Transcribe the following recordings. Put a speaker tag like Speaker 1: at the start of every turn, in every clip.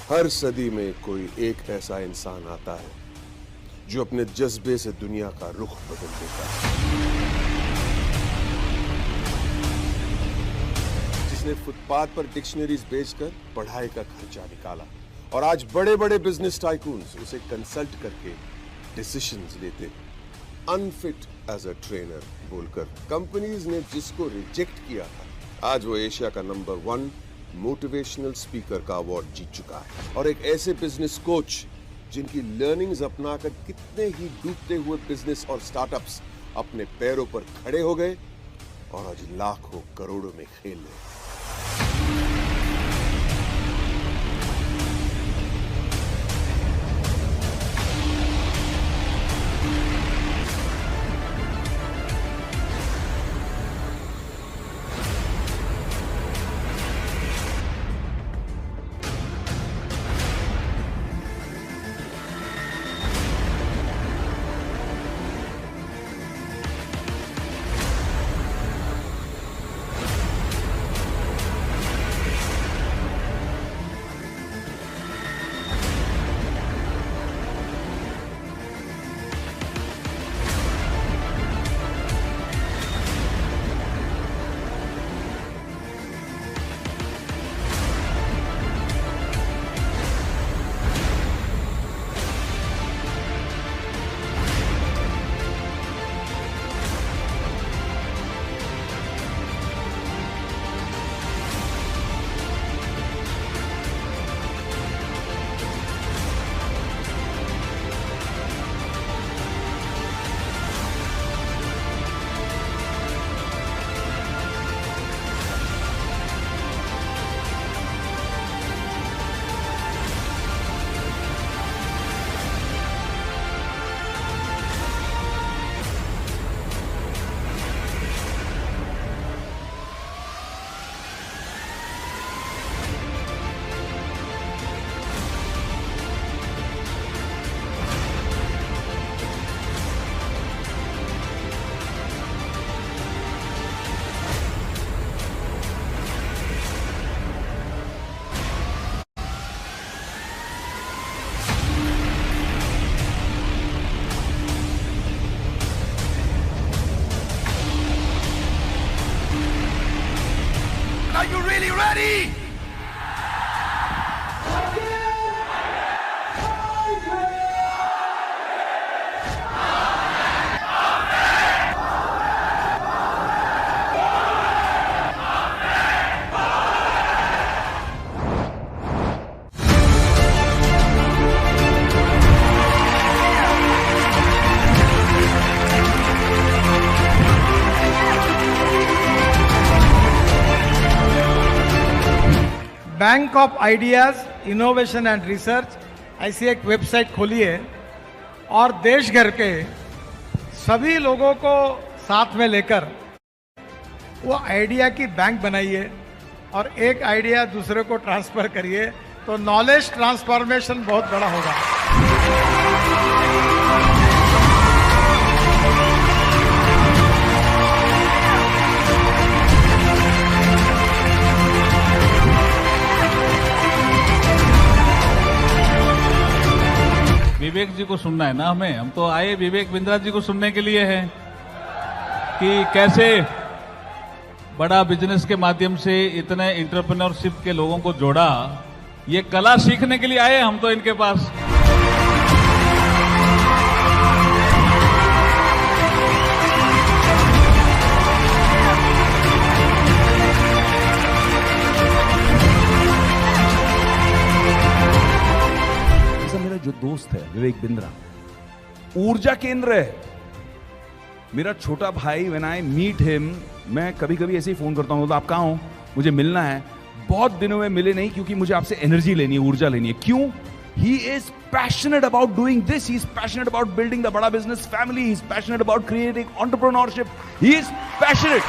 Speaker 1: हर सदी में कोई एक ऐसा इंसान आता है जो अपने जज्बे से दुनिया का रुख बदल देता है, जिसने फुटपाथ पर डिक्शनरीज बेचकर पढ़ाई का खर्चा निकाला और आज बड़े बड़े बिजनेस टाइकून्स उसे कंसल्ट करके डिसीजंस लेते हैं। अनफिट एज अ ट्रेनर बोलकर कंपनीज ने जिसको रिजेक्ट किया था, आज वो एशिया का नंबर 1 मोटिवेशनल स्पीकर का अवार्ड जीत चुका है। और एक ऐसे बिजनेस कोच जिनकी लर्निंग्स अपनाकर कितने ही डूबते हुए बिजनेस और स्टार्टअप्स अपने पैरों पर खड़े हो गए और आज लाखों करोड़ों में खेल रहे।
Speaker 2: Are you really ready?
Speaker 3: Bank of ideas innovation and research ऐसी एक वेबसाइट खोली है और देश भर के सभी लोगों को साथ में लेकर वो आइडिया की बैंक बनाइए और एक आइडिया दूसरे को ट्रांसफर करिए तो नॉलेज ट्रांसफॉर्मेशन बहुत बड़ा होगा।
Speaker 4: विवेक जी को सुनना है ना हमें। हम तो आए विवेक बिंद्रा जी को सुनने के लिए हैं कि कैसे बड़ा बिजनेस के माध्यम से इतने एंटरप्रेन्योरशिप के लोगों को जोड़ा। ये कला सीखने के लिए आए हम तो इनके पास।
Speaker 5: जो दोस्त है विवेक बिंद्रा ऊर्जा केंद्र है। मेरा छोटा भाई, व्हेन आई मीट हिम, मैं कभी कभी ऐसे ही फोन करता हूं, तो आप कहां हो, मुझे मिलना है। बहुत दिनों में मिले नहीं क्योंकि मुझे आपसे एनर्जी लेनी है, ऊर्जा लेनी है। क्यों? He is passionate about doing this, he is passionate about building the बड़ा business family, he is passionate about creating entrepreneurship, he is passionate.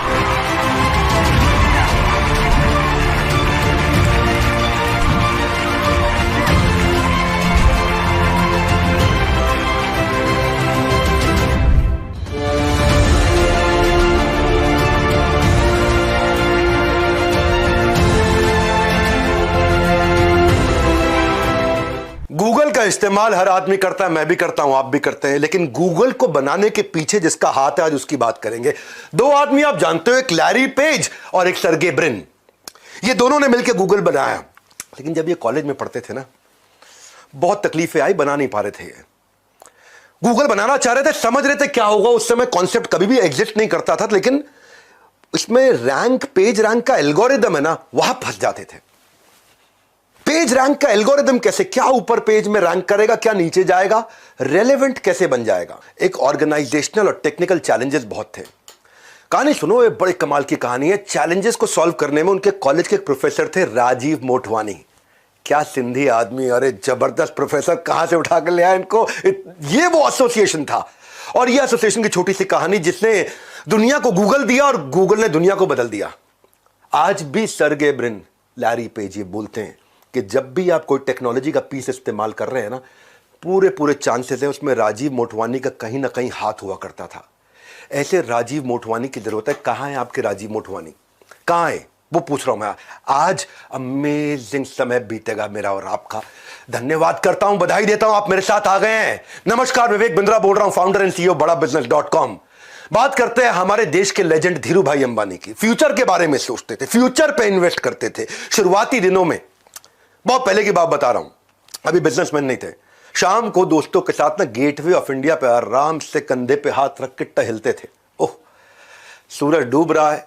Speaker 2: इस्तेमाल हर आदमी करता है, मैं भी करता हूं, आप भी करते हैं, लेकिन गूगल को बनाने के पीछे जिसका हाथ है आज उसकी बात करेंगे। दो आदमी आप जानते हो, एक लैरी पेज और एक सर्गे ब्रिन। ये दोनों ने मिलकर गूगल बनाया, लेकिन जब ये कॉलेज में पढ़ते थे ना, बहुत तकलीफें आई, बना नहीं पा रहे थे। गूगल बनाना चाह रहे थे, समझ रहे थे क्या होगा। उस समय कॉन्सेप्ट कभी भी एग्जिस्ट नहीं करता था, लेकिन इसमें रैंक, पेज रैंक का एल्गोरिदम है ना, वहां फंस जाते थे। पेज रैंक का एल्गोरिदम कैसे, क्या ऊपर पेज में रैंक करेगा, क्या नीचे जाएगा, रेलेवेंट कैसे बन जाएगा। एक ऑर्गेनाइजेशनल और टेक्निकल चैलेंजेस बहुत थे। कहानी सुनो, ये बड़े कमाल की कहानी है। चैलेंजेस को सॉल्व करने में उनके कॉलेज के एक प्रोफेसर थे, राजीव मोटवानी। क्या सिंधी आदमी, अरे जबरदस्त प्रोफेसर, कहां से उठा कर ले आया इनको। ये वो एसोसिएशन था, और ये एसोसिएशन की छोटी सी कहानी जिसने दुनिया को गूगल दिया और गूगल ने दुनिया को बदल दिया। आज भी सर्गे ब्रिन, लैरी पेज ये बोलते हैं कि जब भी आप कोई टेक्नोलॉजी का पीस इस्तेमाल कर रहे हैं ना, पूरे चांसेस है उसमें राजीव मोटवानी का कहीं ना कहीं हाथ हुआ करता था। ऐसे राजीव मोटवानी की जरूरत है। कहां है आपके राजीव मोटवानी, कहां है वो पूछ रहा हूं मैं। आज अमेजिंग समय बीतेगा मेरा और आपका। धन्यवाद करता हूं, बधाई देता हूं, आप मेरे साथ आ गए हैं। नमस्कार, विवेक बिंद्रा बोल रहा हूं, फाउंडर एंड सीईओ बड़ाबिजनेस.com। बात करते हैं हमारे देश के लेजेंड धीरू भाई अंबानी की। फ्यूचर के बारे में सोचते थे, फ्यूचर पे इन्वेस्ट करते थे। शुरुआती दिनों में, बहुत पहले की बात बता रहा हूं, अभी बिजनेसमैन नहीं थे। शाम को दोस्तों के साथ ना गेटवे ऑफ इंडिया पे आराम से कंधे पे हाथ रख के टहलते थे। ओह, सूरज डूब रहा है,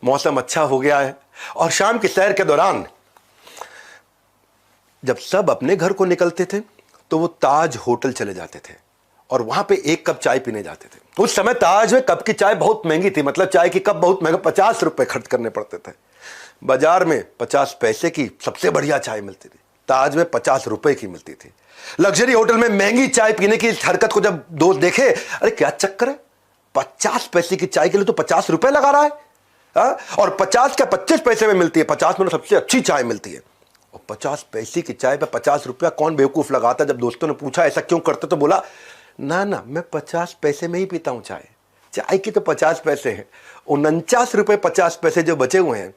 Speaker 2: मौसम अच्छा हो गया है, और शाम की सैर के दौरान जब सब अपने घर को निकलते थे तो वो ताज होटल चले जाते थे और वहां पे एक कप चाय पीने जाते थे। उस समय ताज में कप की चाय बहुत महंगी थी, मतलब चाय की कप बहुत महंगा, 50 रुपए खर्च करने पड़ते थे। बाजार में 50 पैसे की सबसे बढ़िया चाय मिलती थी, ताज में 50 रुपए की मिलती थी। लग्जरी होटल में महंगी चाय पीने की इस हरकत को जब दोस्त देखे, अरे क्या चक्कर है, 50 पैसे की चाय के लिए तो 50 रुपए लगा रहा है। और 50 क्या 25 पैसे में मिलती है, 50 में सबसे अच्छी चाय मिलती है। और 50 पैसे की चाय पे 50 रुपया कौन बेवकूफ लगाता। जब दोस्तों ने पूछा ऐसा क्यों करते, तो बोला ना ना, मैं 50 पैसे में ही पीता हूं चाय, चाय की तो 50 पैसे हैं। 49 रुपए 50 पैसे जो बचे हुए हैं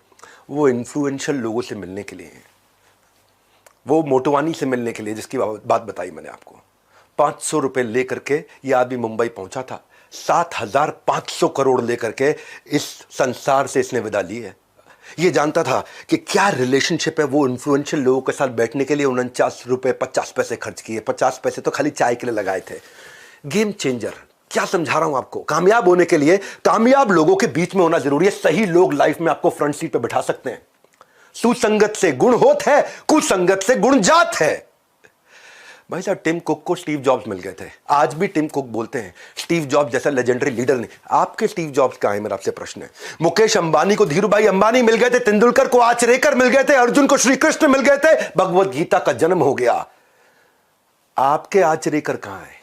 Speaker 2: वो इन्फ्लुएंशियल लोगों से मिलने के लिए हैं, वो मोटवानी से मिलने के लिए, जिसकी बात बताई मैंने आपको। 500 रुपए लेकर के ये आदमी मुंबई पहुंचा था। 7,500 करोड़ लेकर के इस संसार से इसने विदा ली है। ये जानता था कि क्या रिलेशनशिप है, वो इन्फ्लुएंशियल लोगों के साथ बैठने के लिए 49 रुपए 50 पैसे खर्च किए। 50 पैसे तो खाली चाय के लिए लगाए थे। गेम चेंजर, क्या समझा रहा हूं आपको। कामयाब होने के लिए कामयाब लोगों के बीच में होना जरूरी है। सही लोग लाइफ में आपको फ्रंट सीट पे बिठा सकते हैं। सुसंगत से गुण होत है, कुसंगत से गुण जात है। भाई साहब, टिम कुक को स्टीव जॉब्स मिल गए थे। आज भी टिम कुक बोलते हैं स्टीव जॉब्स जैसा लेजेंडरी लीडर नहीं। आपके स्टीव जॉब्स कहां है, मेरा आपसे प्रश्न है। मुकेश अंबानी को धीरू भाई अंबानी मिल गए थे, तेंदुलकर को आचरेकर मिल गए थे, अर्जुन को श्री कृष्ण मिल गए थे, भगवत गीता का जन्म हो गया। आपके आचरेकर कहां है?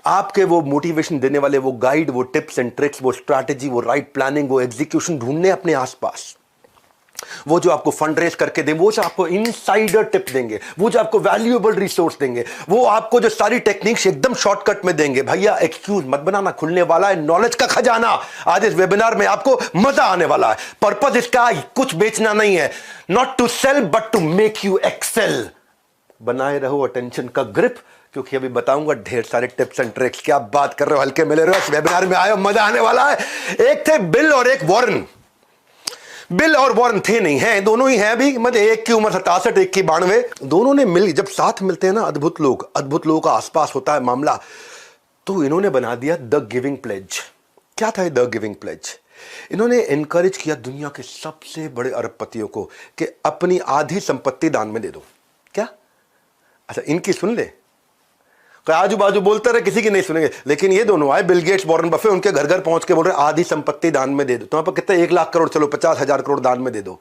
Speaker 2: आपके वो मोटिवेशन देने वाले, वो गाइड, वो टिप्स एंड ट्रिक्स, वो स्ट्रैटेजी, वो राइट प्लानिंग, वो एग्जीक्यूशन ढूंढने अपने आसपास। वो जो आपको फंड रेज करके दें, वो जो आपको इनसाइडर टिप देंगे, वो जो आपको वैल्यूएबल रिसोर्स देंगे, वो आपको जो सारी टेक्निक्स एकदम शॉर्टकट में देंगे। भैया एक्सक्यूज मत बनाना, खुलने वाला है नॉलेज का खजाना। आज इस वेबिनार में आपको मजा आने वाला है। पर्पस इसका कुछ बेचना नहीं है, not to sell but to make you excel. बनाए रहो अटेंशन का ग्रिप, क्योंकि अभी बताऊंगा ढेर सारे टिप्स एंड ट्रिक्स। क्या बात कर रहे हो, हल्के मिले रहो, इस वेबिनार में आए, मजा आने वाला है। एक थे बिल और एक वॉरेन। बिल और वॉरेन थे नहीं, हैं, दोनों ही हैं अभी, मतलब एक की उम्र 67, एक की 92। दोनों ने मिल, जब साथ मिलते हैं ना, अद्भुत लोगों का आसपास होता है मामला। तो इन्होंने बना दिया द गिविंग प्लेज। क्या था द गिविंग प्लेज? इन्होंने एनकरेज किया दुनिया के सबसे बड़े अरबपतियों को कि अपनी आधी संपत्ति दान में दे दो। क्या? अच्छा, इनकी सुन ले, आजू बाजू बोलते रहे, किसी की नहीं सुनेंगे। लेकिन ये दोनों आए, बिल गेट्स, वॉरेन बफे, उनके घर घर पहुंच के बोल रहे आधी संपत्ति दान में दे दो। तुम्हारे पास कितना, 1 लाख करोड़, चलो 50,000 करोड़ दान में दे दो।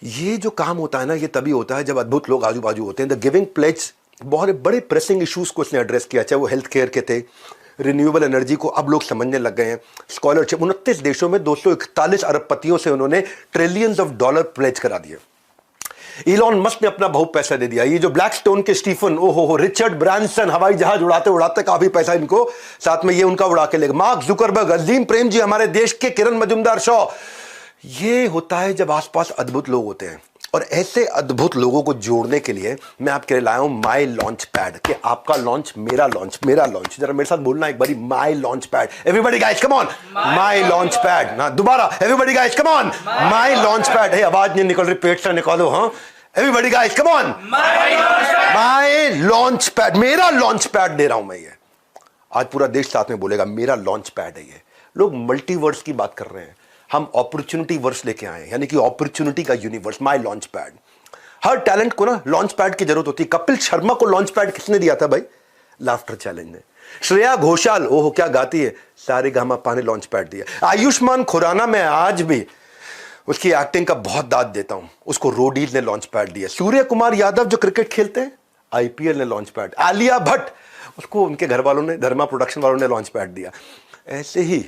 Speaker 2: ये जो काम होता है ना, ये तभी होता है जब अद्भुत लोग आजू बाजू होते हैं। द गिविंग प्लेज बहुत बड़े प्रेसिंग इश्यूज को इसने एड्रेस किया, चाहे वो हेल्थ केयर के थे, रिन्यूएबल एनर्जी को अब लोग समझने लग गए हैं, स्कॉलरशिप। 29 देशों में 241 अरबपतियों से उन्होंने ट्रिलियंस ऑफ डॉलर प्लेज करा दिए। इलॉन मस्क ने अपना बहुत पैसा दे दिया। ये जो ब्लैकस्टोन के स्टीफन, ओहो, रिचर्ड ब्रांसन, हवाई जहाज उड़ाते उड़ाते काफी पैसा इनको साथ में ये उनका उड़ा के लेगा। मार्क जुकरबर्ग, अजीम प्रेम जी, हमारे देश के किरण मजुमदार शॉ। ये होता है जब आसपास अद्भुत लोग होते हैं। और ऐसे अद्भुत लोगों को जोड़ने के लिए मैं आपके लिए लाया हूं माई लॉन्च पैड कि आपका लॉन्च मेरा लॉन्च, मेरा लॉन्च। जरा मेरे साथ बोलना एक बारी, my launch pad. Everybody guys come on, my launch pad. ना दोबारा, everybody guys come on, my launch pad. है आवाज नहीं निकल रही, पेट से निकालो। हाँ everybody guys come on, my launch pad, मेरा लॉन्च पैड दे रहा हूं मैं। ये आज पूरा देश साथ में बोलेगा मेरा लॉन्च पैड है ये। लोग मल्टीवर्स की बात कर रहे हैं, हम अपॉर्चुनिटी वर्स लेके आए हैं, यानी कि अपॉर्चुनिटी का universe, my launch pad. Her talent को ना लॉन्च पैड की जरूरत होती है। कपिल शर्मा को लॉन्च पैड किसने दिया था भाई? लाफ्टर चैलेंज ने। श्रेया घोषाल ओहो क्या गाती है, सारेगामापा ने लॉन्च पैड दिया। आयुष्मान खुराना में आज भी उसकी एक्टिंग का बहुत दाद देता हूं, उसको रोडीज ने लॉन्च पैड दिया। सूर्य कुमार यादव जो क्रिकेट खेलते हैं, आईपीएल ने लॉन्च पैड। आलिया भट्ट, उसको उनके घर वालों ने, धर्मा प्रोडक्शन वालों ने लॉन्च पैड दिया। ऐसे ही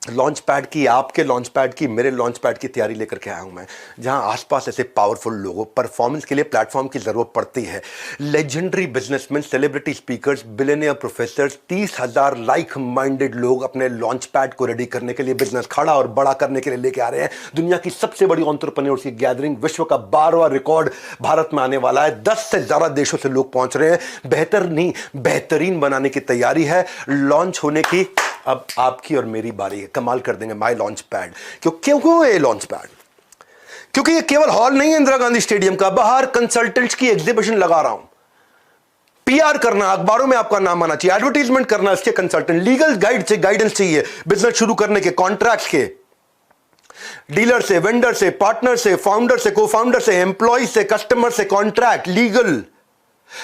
Speaker 2: लॉन्च पैड की, आपके लॉन्च पैड की, मेरे लॉन्च पैड की तैयारी लेकर के आया हूं मैं, जहां आसपास ऐसे पावरफुल लोगों, परफॉर्मेंस के लिए प्लेटफॉर्म की जरूरत पड़ती है। Legendary businessman, celebrity speakers, billionaire professors, 30,000 like minded लोग अपने लॉन्च पैड को रेडी करने के लिए, बिजनेस खड़ा और बड़ा करने के लिए लेके आ रहे हैं। दुनिया की सबसे बड़ी एंटरप्रेन्योर्स की गैदरिंग, विश्व का 12वां रिकॉर्ड भारत में आने वाला है। 10 से ज्यादा देशों से लोग पहुंच रहे हैं। बेहतर नहीं, बेहतरीन बनाने की तैयारी है। लॉन्च होने की अब आपकी और मेरी बारी है। कमाल कर देंगे माई लॉन्च पैड। क्यों ये लॉन्च पैड? क्योंकि ये केवल हॉल नहीं है इंदिरा गांधी स्टेडियम का, बाहर कंसल्टेंट्स की एग्जीबिशन लगा रहा हूं। पीआर करना, अखबारों में आपका नाम आना चाहिए, एडवर्टीजमेंट करना, इसके कंसल्टेंट, लीगल गाइडेंस चाहिए बिजनेस शुरू करने के, कॉन्ट्रैक्ट के, डीलर से, वेंडर से, पार्टनर से, फाउंडर से, को फाउंडर से, एम्प्लॉय से, कस्टमर से, कॉन्ट्रैक्ट, लीगल,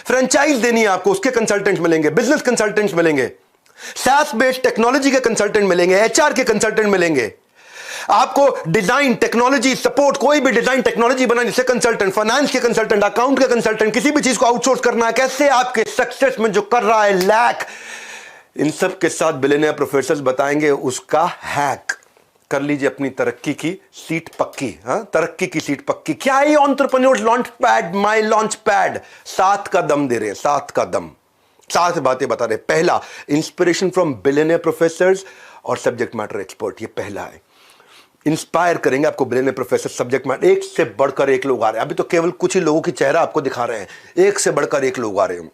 Speaker 2: फ्रेंचाइज देनी है आपको, उसके कंसल्टेंट्स मिलेंगे, बिजनेस कंसल्टेंट्स मिलेंगे, SaaS बेस्ड टेक्नोलॉजी के कंसल्टेंट मिलेंगे, एचआर के कंसल्टेंट मिलेंगे, आपको डिजाइन, टेक्नोलॉजी सपोर्ट, कोई भी डिजाइन टेक्नोलॉजी बनाने से कंसल्टेंट, फाइनेंस के कंसल्टेंट, अकाउंट के कंसल्टेंट, किसी भी चीज को आउटसोर्स करना है, कैसे आपके सक्सेस में जो कर रहा है लैक, इन सब के साथ बिलियनियर प्रोफेसर्स बताएंगे उसका हैक। कर लीजिए अपनी तरक्की की सीट पक्की। हाँ, तरक्की की सीट पक्की। क्या है entrepreneurs launch pad, my launch pad? 7 का दम दे रहे हैं, 7 का दम, 7 बातें बता रहे। पहला, इंस्पिरेशन फ्रॉम बिलियनियर प्रोफेसर्स और सब्जेक्ट मैटर एक्सपर्ट। ये पहला है, इंस्पायर करेंगे आपको बिलियनियर प्रोफेसर, सब्जेक्ट मैटर। एक से बढ़कर एक लोग आ रहे हैं, अभी तो केवल कुछ ही लोगों की चेहरा आपको दिखा रहे हैं, एक से बढ़कर एक लोग आ रहे हैं।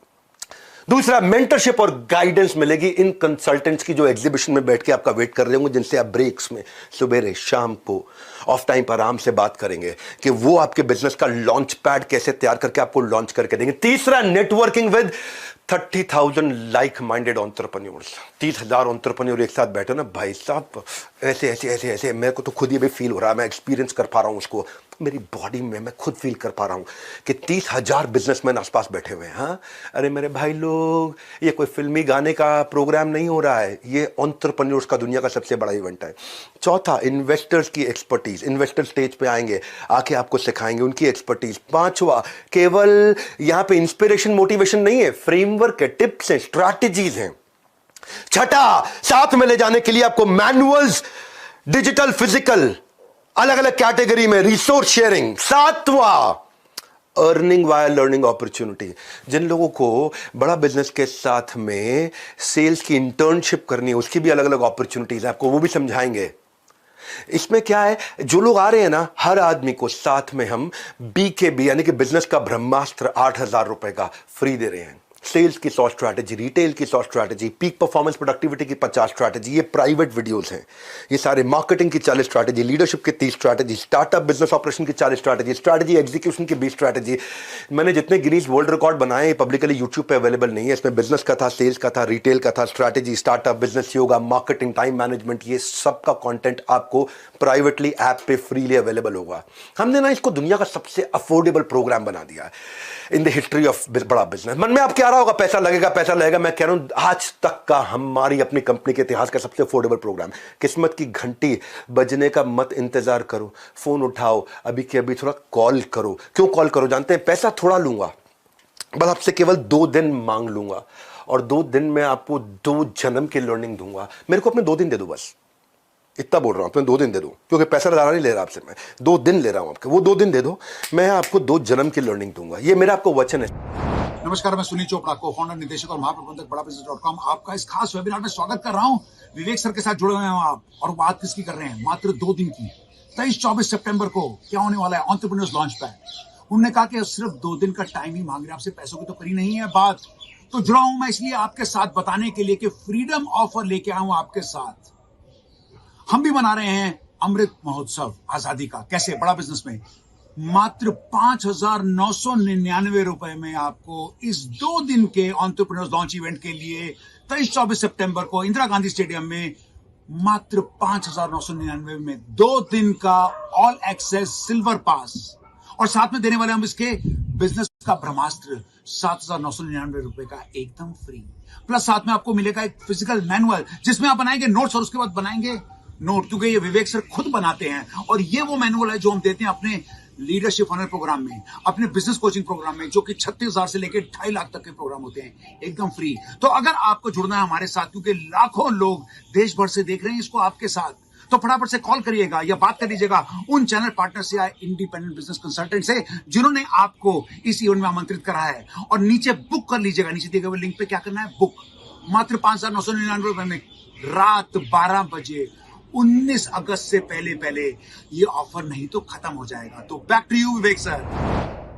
Speaker 2: दूसरा, मेंटरशिप और गाइडेंस मिलेगी इन कंसल्टेंट्स की जो एग्जीबिशन में बैठ के आपका वेट कर रहे होंगे, जिनसे आप ब्रेक्स में, सवेरे शाम को, ऑफ टाइम पर आराम से बात करेंगे कि वो आपके बिजनेस का लॉन्च पैड कैसे तैयार करके आपको लॉन्च करके देंगे। तीसरा, networking with 30,000 like minded entrepreneurs. 30,000 entrepreneur एक साथ बैठे ना भाई साहब, ऐसे ऐसे ऐसे ऐसे, मेरे को तो खुद ही भी फील हो रहा है, मैं एक्सपीरियंस कर पा रहा हूं उसको, मेरी बॉडी में मैं खुद फील कर पा रहा हूं कि 30,000 बिजनेसमैन आसपास बैठे हुए हैं। हाँ, अरे मेरे भाई लोग, ये कोई फिल्मी गाने का प्रोग्राम नहीं हो रहा है, ये एंटरप्रेन्योर्स का दुनिया का सबसे बड़ा इवेंट है। चौथा, इन्वेस्टर्स की एक्सपर्टीज, इन्वेस्टर स्टेज पे आएंगे, आके आपको सिखाएंगे उनकी एक्सपर्टीज। पांचवा, केवल यहां पे इंस्पिरेशन मोटिवेशन नहीं है, फ्रेमवर्क है, टिप्स हैं, स्ट्रैटेजीज हैं। छठा, साथ में ले जाने के लिए आपको मैनुअल्स, डिजिटल, फिजिकल, अलग अलग कैटेगरी में रिसोर्स शेयरिंग। सातवां, अर्निंग वाया लर्निंग अपॉर्चुनिटी। जिन लोगों को बड़ा बिजनेस के साथ में सेल्स की इंटर्नशिप करनी है, उसकी भी अलग अलग अपॉर्चुनिटीज है, आपको वो भी समझाएंगे। इसमें क्या है, जो लोग आ रहे हैं ना, हर आदमी को साथ में हम BKB यानी कि बिजनेस का ब्रह्मास्त्र 8,000 रुपए का फ्री दे रहे हैं। सेल्स की 100 स्ट्रैटेजी, रिटेल की 100 स्ट्रैटेजी, पीक परफॉर्मेंस प्रोडक्टिविटी की 50 स्ट्रैटेजी, ये प्राइवेट वीडियोस हैं। ये सारे मार्केटिंग की 40 स्ट्रैटेजी, लीडरशिप की 30 स्ट्रैटेजी, स्टार्टअप बिजनेस ऑपरेशन की 40 स्ट्रैटेजी, स्ट्रैटेजी एग्जीक्यूशन की 20 स्ट्रैटेजी। मैंने जितने गिनीज वर्ल्ड रिकॉर्ड बनाए पब्लिकली यूट्यूब पे अवेलेबल नहीं है। इसमें बिजनेस का था, सेल्स का था, रिटेल का था, strategy, startup, business yoga, marketing, time management, ये सब का कॉन्टेंट आपको प्राइवेटली ऐप पे फ्रीली अवेलेबल होगा। हमने ना इसको दुनिया का सबसे अफोर्डेबल प्रोग्राम बना दिया है इन द हिस्ट्री ऑफ बड़ा बिजनेस। मन में आप क्या रहा होगा, पैसा लगेगा पैसा लगेगा, मैं कह रहा हूं आज तक का हमारी अपनी कंपनी के इतिहास का सबसे अफोर्डेबल प्रोग्राम। किस्मत की घंटी बजने का मत इंतजार करो, फोन उठाओ, अभी के अभी थोड़ा कॉल करो। क्यों कॉल करो जानते हैं? पैसा थोड़ा लूंगा, बस आपसे केवल 2 दिन मांग लूंगा, और 2 दिन में आपको 2 जन्म की लर्निंग दूंगा। मेरे को अपने 2 दिन दे दो, बस इतना बोल रहा हूं, तुम्हें 2 दिन दे दो, क्योंकि पैसा ज़्यादा नहीं ले रहा आपसे, मैं 2 दिन ले रहा हूं आपके। वो 2 दिन दे दो, मैं आपको 2 जन्म की लर्निंग दूंगा। ये मेरा आपको वचन है।
Speaker 6: नमस्कार, मैं सुनील चोपड़ा, को-फाउंडर, निदेशक और महाप्रबंधक बड़ाबिजनेस.com आपका इस खास वेबिनार में स्वागत कर रहा हूं। विवेक सर के साथ जुड़े हुए हैं आप, और बात किसकी कर रहे हैं? मात्र 2 दिन की। 23-24 सितंबर को क्या होने वाला है एंटरप्रेन्योर्स लॉन्च पैड। उन्होंने कहा कि सिर्फ 2 दिन का टाइम ही मांग रहे हैं आपसे, पैसों की तो करी नहीं है बात। तो जुड़ा हूं मैं इसलिए आपके साथ बताने के लिए कि फ्रीडम ऑफर लेके आया हूं आपके साथ। हम भी मना रहे हैं अमृत महोत्सव आजादी का। कैसे? बड़ा बिजनेस में मात्र 5,999 रुपए में आपको इस 2 दिन के एंटरप्रेन्योर्स लॉन्च इवेंट के लिए 23-24 सितंबर को इंदिरा गांधी स्टेडियम में मात्र 5,999 में 2 दिन का ऑल एक्सेस सिल्वर पास, और साथ में देने वाले हम इसके बिजनेस का ब्रह्मास्त्र 7,999 रुपए का एकदम फ्री। प्लस साथ में आपको मिलेगा एक फिजिकल मैनुअल जिसमें आप बनाएंगे नोट्स और उसके बाद बनाएंगे नोट, क्योंकि ये विवेक सर खुद बनाते हैं। और ये वो मैनुअल है जो हम देते हैं अपने लीडरशिप फनल प्रोग्राम में, अपने बिजनेस कोचिंग प्रोग्राम में, जो कि 36,000 से लेकर 2.5 लाख तक के प्रोग्राम होते हैं एकदम फ्री। तो अगर आपको जुड़ना है हमारे साथ, क्योंकि लाखों लोग देश भर से देख रहे हैं इसको आपके साथ, तो फटाफट से कॉल करिएगा या बात कर लीजिएगा उन चैनल पार्टनर से या इंडिपेंडेंट बिजनेस कंसल्टेंट से जिन्होंने आपको इस इवेंट में आमंत्रित करा है, और नीचे बुक कर लीजिएगा। नीचे दिए गए लिंक पे क्या करना है, बुक। मात्र 5,999 रुपए में रात 12 बजे 19 अगस्त से पहले ये ऑफर नहीं तो खत्म हो जाएगा। तो back to you Vivek sir.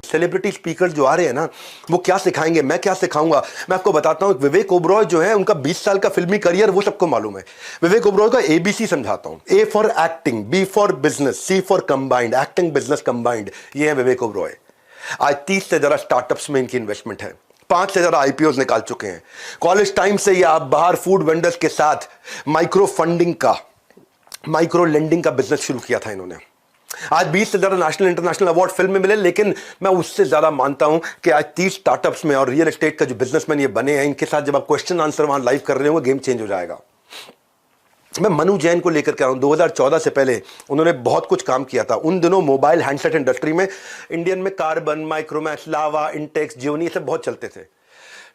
Speaker 2: Celebrity speaker जो आ रहे हैं ना, वो क्या सिखाएंगे, मैं क्या सिखाऊंगा, मैं आपको बताता हूं। विवेक ओबरॉय जो है, उनका 20 साल का फिल्मी करियर वो सबको मालूम है। विवेक ओबरॉय का ABC समझाता हूं। A for acting, B for business, C for combined, acting business combined. ये है विवेक ओबरॉय। आज 30 से ज्यादा स्टार्टअप्स में इनकी इन्वेस्टमेंट है, 5 से ज्यादा IPOs निकाल चुके हैं। कॉलेज टाइम से ये आप बाहर फूड वेंडर्स के साथ माइक्रो फंडिंग का, माइक्रो लेंडिंग का बिजनेस शुरू किया था इन्होंने। आज 20 से ज्यादा नेशनल इंटरनेशनल अवार्ड फिल्म में मिले, लेकिन मैं उससे ज्यादा मानता हूं कि आज 30 स्टार्टअप्स में और रियल एस्टेट का जो बिजनेसमैन ये बने हैं, इनके साथ जब आप क्वेश्चन आंसर वहां लाइव कर रहे होंगे, गेम चेंज हो जाएगा। मैं मनु जैन को लेकर के आ रहा हूं। 2014 से पहले उन्होंने बहुत कुछ काम किया था। उन दिनों मोबाइल हैंडसेट इंडस्ट्री में इंडियन में कार्बन, माइक्रोमैक्स, लावा, इंटेक्स, जियोनी, ये सब बहुत चलते थे।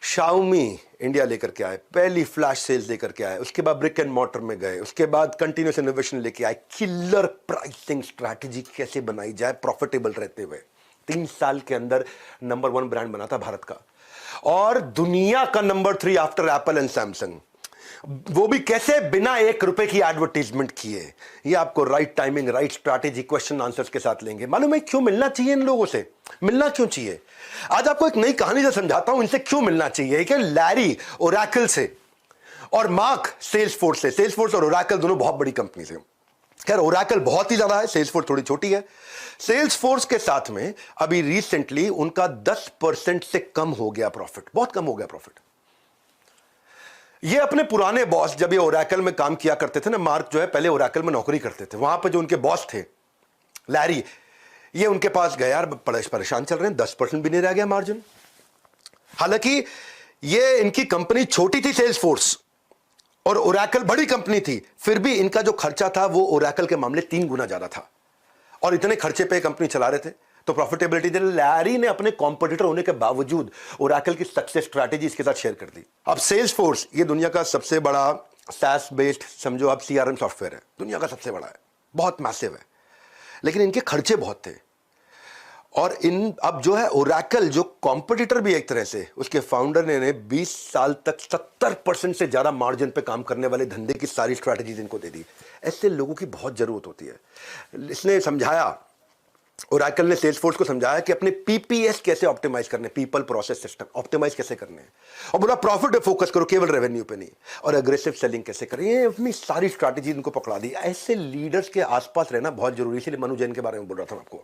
Speaker 2: शाओमी इंडिया लेकर के आए, पहली फ्लैश सेल्स लेकर के आए, उसके बाद ब्रिक एंड मॉर्टर में गए, उसके बाद कंटिन्यूस इनोवेशन लेके आए, किलर प्राइसिंग स्ट्रैटेजी कैसे बनाई जाए प्रॉफिटेबल रहते हुए। 3 साल के अंदर नंबर 1 ब्रांड बना था भारत का, और दुनिया का number 3 after Apple and Samsung. वो भी कैसे? बिना 1 रुपए की एडवर्टीजमेंट किए। ये आपको right timing, right strategy, question answers के साथ लेंगे। मालूम है क्यों मिलना चाहिए इन लोगों से? मिलना क्यों चाहिए? आज आपको एक नई कहानी से समझाता हूं इनसे क्यों मिलना चाहिए। कि लैरी ओरेकल से और मार्क सेल्सफोर्स से। सेल्सफोर्स और ओरेकल दोनों बहुत बड़ी कंपनी से। खैर, ओरेकल बहुत ही ज्यादा है, सेल्सफोर्स थोड़ी छोटी है। सेल्सफोर्स के साथ में अभी रिसेंटली उनका 10% से कम हो गया प्रॉफिट, बहुत कम हो गया प्रॉफिट। ये अपने पुराने बॉस, जब ये ओरेकल में काम किया करते थे ना, मार्क जो है पहले ओरेकल में नौकरी करते थे, वहां पर जो उनके बॉस थे लैरी, ये उनके पास गया, यार परेशान चल रहे हैं, 10% भी नहीं रह गया मार्जिन। हालांकि ये इनकी कंपनी छोटी थी सेल्सफोर्स, और ओरेकल बड़ी कंपनी थी, फिर भी इनका जो खर्चा था वो ओरेकल के मामले 3 गुना ज्यादा था, और इतने खर्चे पे कंपनी चला रहे थे। तो प्रॉफिटेबिलिटी दे लैरी ने अपने कॉम्पिटिटर होने के बावजूद ओरेकल की सक्सेस स्ट्रैटेजी इसके साथ शेयर कर दी। अब सेल्सफोर्स ये दुनिया का सबसे बड़ा SaaS बेस्ड, समझो आप, CRM सॉफ्टवेयर है, दुनिया का सबसे बड़ा है, बहुत मैसिव है, लेकिन इनके खर्चे बहुत थे। और इन अब जो है ओरेकल, जो कॉम्पिटिटर भी एक तरह से, उसके फाउंडर ने 20 साल तक 70% से ज्यादा मार्जिन पे काम करने वाले धंधे की सारी स्ट्रैटेजीज इनको दे दी। ऐसे लोगों की बहुत जरूरत होती है। इसने समझाया, ओरेकल ने सेल्सफोर्स को समझाया कि अपने PPS कैसे ऑप्टिमाइज करने, पीपल प्रोसेस सिस्टम ऑप्टिमाइज कैसे करने हैं, और बोला प्रॉफिट पे फोकस करो, केवल रेवेन्यू पे नहीं, और एग्रेसिव सेलिंग कैसे करें। ये अपनी सारी स्ट्रैटेजी इनको पकड़ा दी। ऐसे लीडर्स के आसपास रहना बहुत जरूरी है। इसलिए मनु जैन के बारे में बोल रहा था आपको।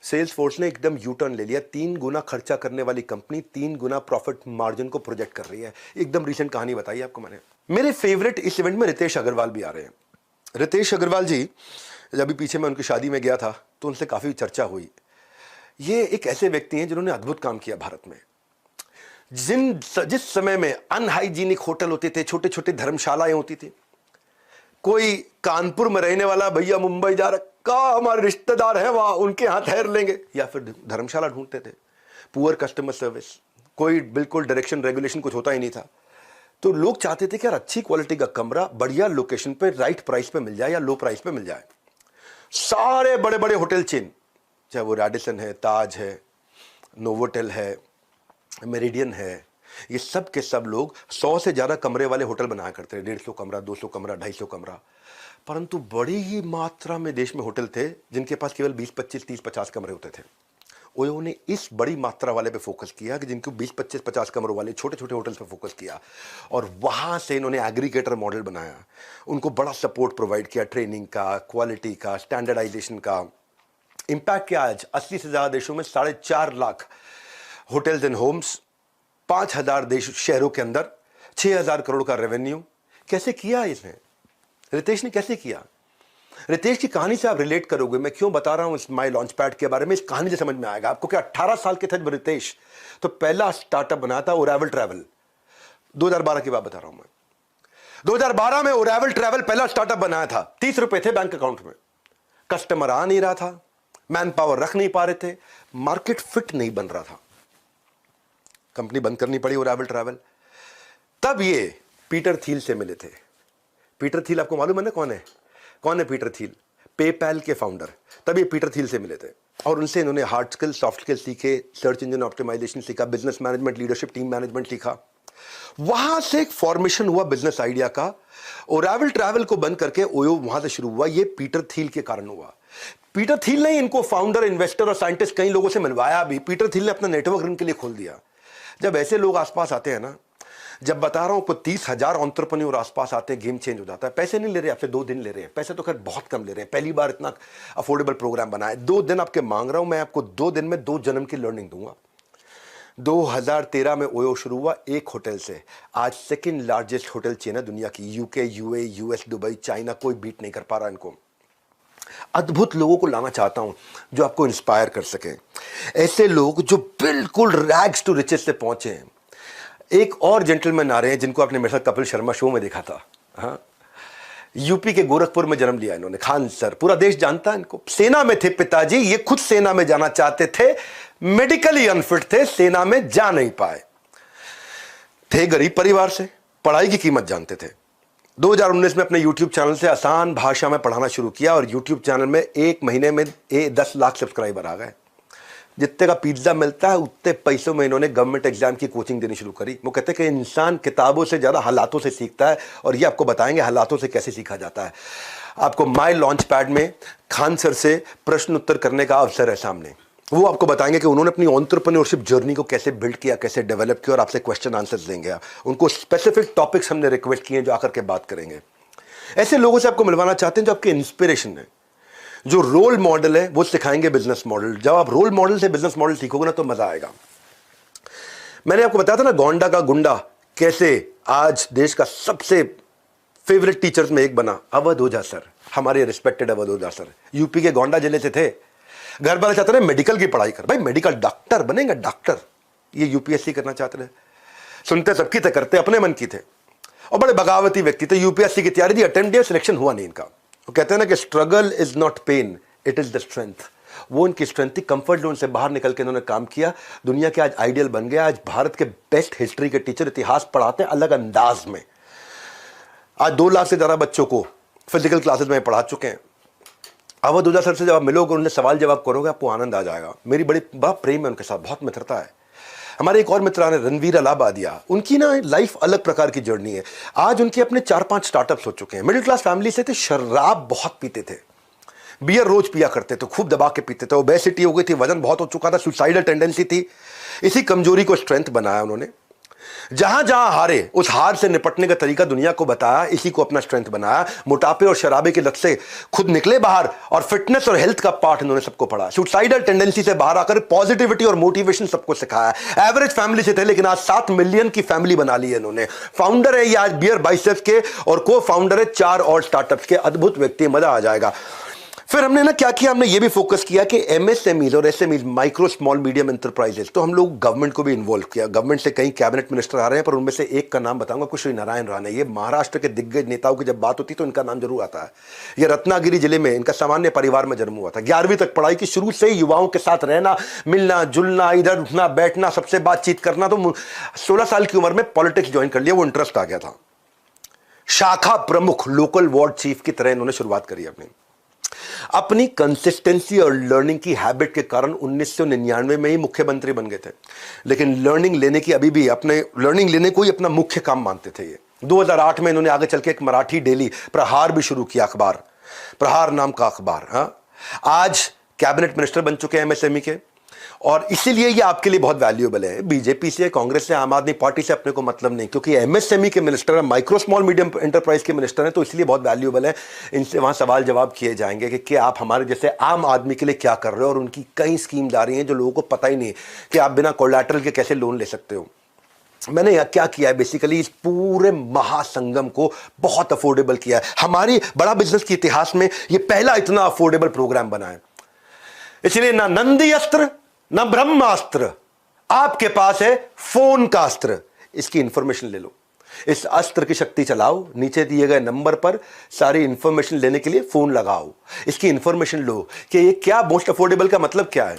Speaker 2: सेल्सफोर्स ने एकदम यू टर्न ले लिया। 3 गुना खर्चा करने वाली कंपनी 3 गुना प्रॉफिट मार्जिन को प्रोजेक्ट कर रही है। एकदम रिसेंट कहानी बताई आपको मैंने। मेरे फेवरेट इस इवेंट में रितेश अग्रवाल भी आ रहे हैं। रितेश अग्रवाल जी, जब भी पीछे मैं उनकी शादी में गया था तो उनसे काफी चर्चा हुई। ये एक ऐसे व्यक्ति हैं जिन्होंने अद्भुत काम किया भारत में। जिस समय में अनहाइजीनिक होटल होते थे, छोटे छोटे धर्मशालाएं होती थी, कोई कानपुर में रहने वाला भैया मुंबई जा रखा, हमारे रिश्तेदार हैं वहां, उनके यहाँ ठहर लेंगे, या फिर धर्मशाला ढूंढते थे। पुअर कस्टमर सर्विस, कोई बिल्कुल डायरेक्शन रेगुलेशन कुछ होता ही नहीं था। तो लोग चाहते थे कि यार अच्छी क्वालिटी का कमरा बढ़िया लोकेशन पे राइट प्राइस पे मिल जाए या लो प्राइस पे मिल जाए। सारे बड़े बड़े होटल चेन, चाहे वो रेडिसन है, ताज है, नोवोटेल है, मेरिडियन है, ये सब के सब लोग 100 से ज़्यादा कमरे वाले होटल बनाया करते हैं, 150 कमरा, 200 कमरा, 250 कमरा। परंतु बड़ी ही मात्रा में देश में होटल थे जिनके पास केवल 20, 25, 30, 50 कमरे होते थे। ओयो ने इस बड़ी मात्रा वाले पे फोकस किया कि जिनको 20, 25, 50 कमरों वाले छोटे छोटे होटल्स पे फोकस किया, और वहाँ से इन्होंने एग्रीगेटर मॉडल बनाया, उनको बड़ा सपोर्ट प्रोवाइड किया, ट्रेनिंग का, क्वालिटी का, स्टैंडर्डाइजेशन का। इम्पैक्ट क्या, आज 80 से ज़्यादा देशों में 4.5 लाख होटल्स एंड होम्स, 5,000 देश शहरों के अंदर, 6,000 करोड़ का रेवेन्यू। कैसे किया इसने? रितेश ने कैसे किया? रितेश की कहानी से आप रिलेट करोगे। मैं क्यों बता रहा हूं इस माई लॉन्च पैड के बारे में, इस कहानी से समझ में आएगा आपको कि 18 साल के थे जब रितेश तो पहला स्टार्टअप बनाया था ओरेवल ट्रैवल। 2012 की बात बता रहा हूं मैं। 2012 में ओरेवल ट्रैवल पहला स्टार्टअप बनाया था। 30 रुपए थे बैंक अकाउंट में, कस्टमर आ नहीं रहा था, मैन पावर रख नहीं पा रहे थे, मार्केट फिट नहीं बन रहा था, कंपनी बंद करनी पड़ी ओरेवल ट्रैवल। तब ये पीटर थिल से मिले थे। पीटर थिल आपको मालूम है ना कौन है? कौन है पीटर थिल? पेपैल के फाउंडर। तब ये पीटर थिल से मिले थे और उनसे इन्होंने हार्ड स्किल, सॉफ्ट स्किल सीखे, सर्च इंजन ऑप्टिमाइजेशन सीखा, business management, leadership, team management सीखा। वहां से एक फॉर्मेशन हुआ बिजनेस आइडिया का। ओरेवल ट्रैवल को बंद करके ओयो वहां से शुरू हुआ। ये पीटर थिल के कारण हुआ। पीटर थिल ने इनको फाउंडर, इन्वेस्टर और साइंटिस्ट कई लोगों से मिलवाया भी। पीटर थिल ने अपना नेटवर्क इनके लिए खोल दिया। जब ऐसे लोग आसपास आते हैं ना, जब बता रहा हूं को 30,000 एंटरप्रेन्योर आसपास आते हैं, गेम चेंज हो जाता है। पैसे नहीं ले रहे आपसे, 2 दिन ले रहे हैं। पैसे तो खैर बहुत कम ले रहे हैं, पहली बार इतना अफोर्डेबल प्रोग्राम बना है। 2 दिन आपके मांग रहा हूं मैं, आपको 2 दिन में 2 जन्म की लर्निंग दूंगा। 2013 में ओयो शुरू हुआ एक होटल से। आज सेकंड लार्जेस्ट होटल चेन है दुनिया की। UK, UA, US, Dubai, China, कोई बीट नहीं कर पा रहा इनको। अद्भुत लोगों को लाना चाहता हूं जो आपको इंस्पायर कर सके, ऐसे लोग जो बिल्कुल रैग्स टू रिचेस से पहुंचे हैं। एक और जेंटलमैन आ रहे हैं जिनको आपने मेरे साथ कपिल शर्मा शो में देखा था। हाँ, यूपी के गोरखपुर में जन्म लिया इन्होंने, खान सर। पूरा देश जानता है इनको। सेना में थे पिताजी, ये खुद सेना में जाना चाहते थे, मेडिकली अनफिट थे, सेना में जा नहीं पाए थे। गरीब परिवार से, पढ़ाई की कीमत जानते थे। 2019 में अपने YouTube चैनल से आसान भाषा में पढ़ाना शुरू किया और YouTube चैनल में 1 महीने में 10 लाख सब्सक्राइबर आ गए। जितने का पिज्जा मिलता है उतने पैसों में इन्होंने गवर्नमेंट एग्जाम की कोचिंग देनी शुरू करी। वो कहते हैं कि इंसान किताबों से ज़्यादा हालातों से सीखता है, और ये आपको बताएंगे हालातों से कैसे सीखा जाता है। आपको माई लॉन्च पैड में खान सर से प्रश्न उत्तर करने का अवसर है सामने। वो आपको बताएंगे कि उन्होंने अपनी एंटरप्रेन्योरशिप जर्नी को कैसे बिल्ड किया, कैसे डेवलप किया, और आपसे क्वेश्चन आंसर्स देंगे। उनको स्पेसिफिक टॉपिक्स हमने रिक्वेस्ट किए जो आकर के बात करेंगे। ऐसे लोगों से आपको मिलवाना चाहते हैं जो आपके इंस्पिरेशन है, जो रोल मॉडल है। वो सिखाएंगे बिजनेस मॉडल। जब आप रोल मॉडल से बिजनेस मॉडल सीखोगे ना तो मजा आएगा। मैंने आपको बताया था ना गोंडा का गुंडा कैसे आज देश का सबसे फेवरेट टीचर्स में एक बना। अवध ओझा सर, हमारे रिस्पेक्टेड अवध ओझा सर, यूपी के गोंडा जिले से थे। घर वाले चाहते थे मेडिकल की पढ़ाई कर, भाई मेडिकल डॉक्टर बनेगा, डॉक्टर। ये यूपीएससी करना चाहते थे। सुनते सबकी थे, करते अपने मन की थे, और बड़े बगावती व्यक्ति थे। यूपीएससी की तैयारी दी, अटेम्प्ट दिया, सिलेक्शन हुआ नहीं इनका। वो कहते हैं ना कि struggle is not pain, it is the strength. वो इनकी स्ट्रेंथ थी। कंफर्ट जोन से बाहर निकल के इन्होंने काम किया। दुनिया के आज आइडियल बन गया। आज भारत के बेस्ट हिस्ट्री के टीचर इतिहास पढ़ाते हैं अलग अंदाज में। आज 2 लाख से ज़्यादा बच्चों को फिजिकल क्लासेस में पढ़ा चुके हैं। अवध ओझा सर से जब आप मिलोगे, उनसे सवाल जवाब करोगे, आपको आनंद आ जाएगा। मेरी बड़ा प्रेम है उनके साथ, बहुत मित्रता है। हमारे एक और मित्र हैं रणवीर अलाहाबादिया, उनकी ना लाइफ अलग प्रकार की जर्नी है। आज उनके अपने 4-5 स्टार्टअप्स हो चुके हैं। मिडिल क्लास फैमिली से थे, शराब बहुत पीते थे, बियर रोज पिया करते थे, खूब दबा के पीते थे। ओबेसिटी हो गई थी, वजन बहुत हो चुका था, सुसाइडल टेंडेंसी थी। इसी कमजोरी को स्ट्रेंथ बनाया उन्होंने। जहां जहां हारे, उस हार से निपटने का तरीका दुनिया को बताया, इसी को अपना स्ट्रेंथ बनाया। मोटापे और शराबे की लत से खुद निकले बाहर, और फिटनेस और हेल्थ का पाठ इन्होंने सबको पढ़ा। सुसाइडल टेंडेंसी से बाहर आकर पॉजिटिविटी और मोटिवेशन सबको सिखाया। एवरेज फैमिली से थे, लेकिन आज 7 मिलियन की फैमिली बना ली है इन्होंने। फाउंडर है ये आज बियर बाइसेप्स के, और को फाउंडर है 4 और स्टार्टअप्स के। अद्भुत व्यक्ति, मजा आ जाएगा। फिर हमने ना क्या किया, हमने ये भी फोकस किया कि एमएसएमईज और SMEs, micro small medium enterprises, तो हम लोग गवर्नमेंट को भी इन्वॉल्व किया। गवर्नमेंट से कई कैबिनेट मिनिस्टर आ रहे हैं, पर उनमें से एक का नाम बताऊंगा, कुश्री नारायण राणे। ये महाराष्ट्र के दिग्गज नेताओं की जब बात होती तो इनका नाम जरूर आता है। ये रत्नागिरी जिले में, इनका सामान्य परिवार में जन्म हुआ था। 11वीं तक पढ़ाई की, शुरू से युवाओं के साथ रहना, मिलना जुलना, इधर उठना बैठना, सबसे बातचीत करना। तो 16 साल की उम्र में पॉलिटिक्स ज्वाइन कर लिया, वो इंटरेस्ट आ गया था। शाखा प्रमुख, लोकल वार्ड चीफ की तरह इन्होंने शुरुआत करी अपनी। अपनी कंसिस्टेंसी और लर्निंग की हैबिट के कारण 1999 में ही मुख्यमंत्री बन गए थे, लेकिन लर्निंग लेने की अभी भी अपने लर्निंग लेने को ही अपना मुख्य काम मानते थे। ये 2008 में इन्होंने आगे चल के एक मराठी डेली प्रहार भी शुरू किया, अखबार प्रहार नाम का अखबार। हाँ, आज कैबिनेट मिनिस्टर बन चुके हैं एमएसएमई के, और इसीलिए ये आपके लिए बहुत वैल्यूएबल है। बीजेपी से, कांग्रेस से, आम आदमी पार्टी से अपने को मतलब नहीं, क्योंकि एमएसएमई के मिनिस्टर है, माइक्रो स्मॉल मीडियम एंटरप्राइज के मिनिस्टर हैं, तो इसलिए बहुत वैल्यूएबल है। इनसे वहां सवाल जवाब किए जाएंगे कि आप हमारे जैसे आम आदमी के लिए क्या कर रहे हो, और उनकी कई स्कीम जा रही हैं जो लोगों को पता ही नहीं कि आप बिना कोलैटरल के कैसे लोन ले सकते हो। मैंने यह क्या किया है, बेसिकली इस पूरे महासंगम को बहुत अफोर्डेबल किया है। हमारी बड़ा बिजनेस के इतिहास में यह पहला इतना अफोर्डेबल प्रोग्राम बना है। इसलिए ना नंदी अस्त्र ना ब्रह्मास्त्र, आपके पास है फोन का अस्त्र। इसकी इंफॉर्मेशन ले लो, इस अस्त्र की शक्ति चलाओ, नीचे दिए गए नंबर पर सारी इंफॉर्मेशन लेने के लिए फोन लगाओ, इसकी इंफॉर्मेशन लो कि ये क्या मोस्ट अफोर्डेबल का मतलब क्या है।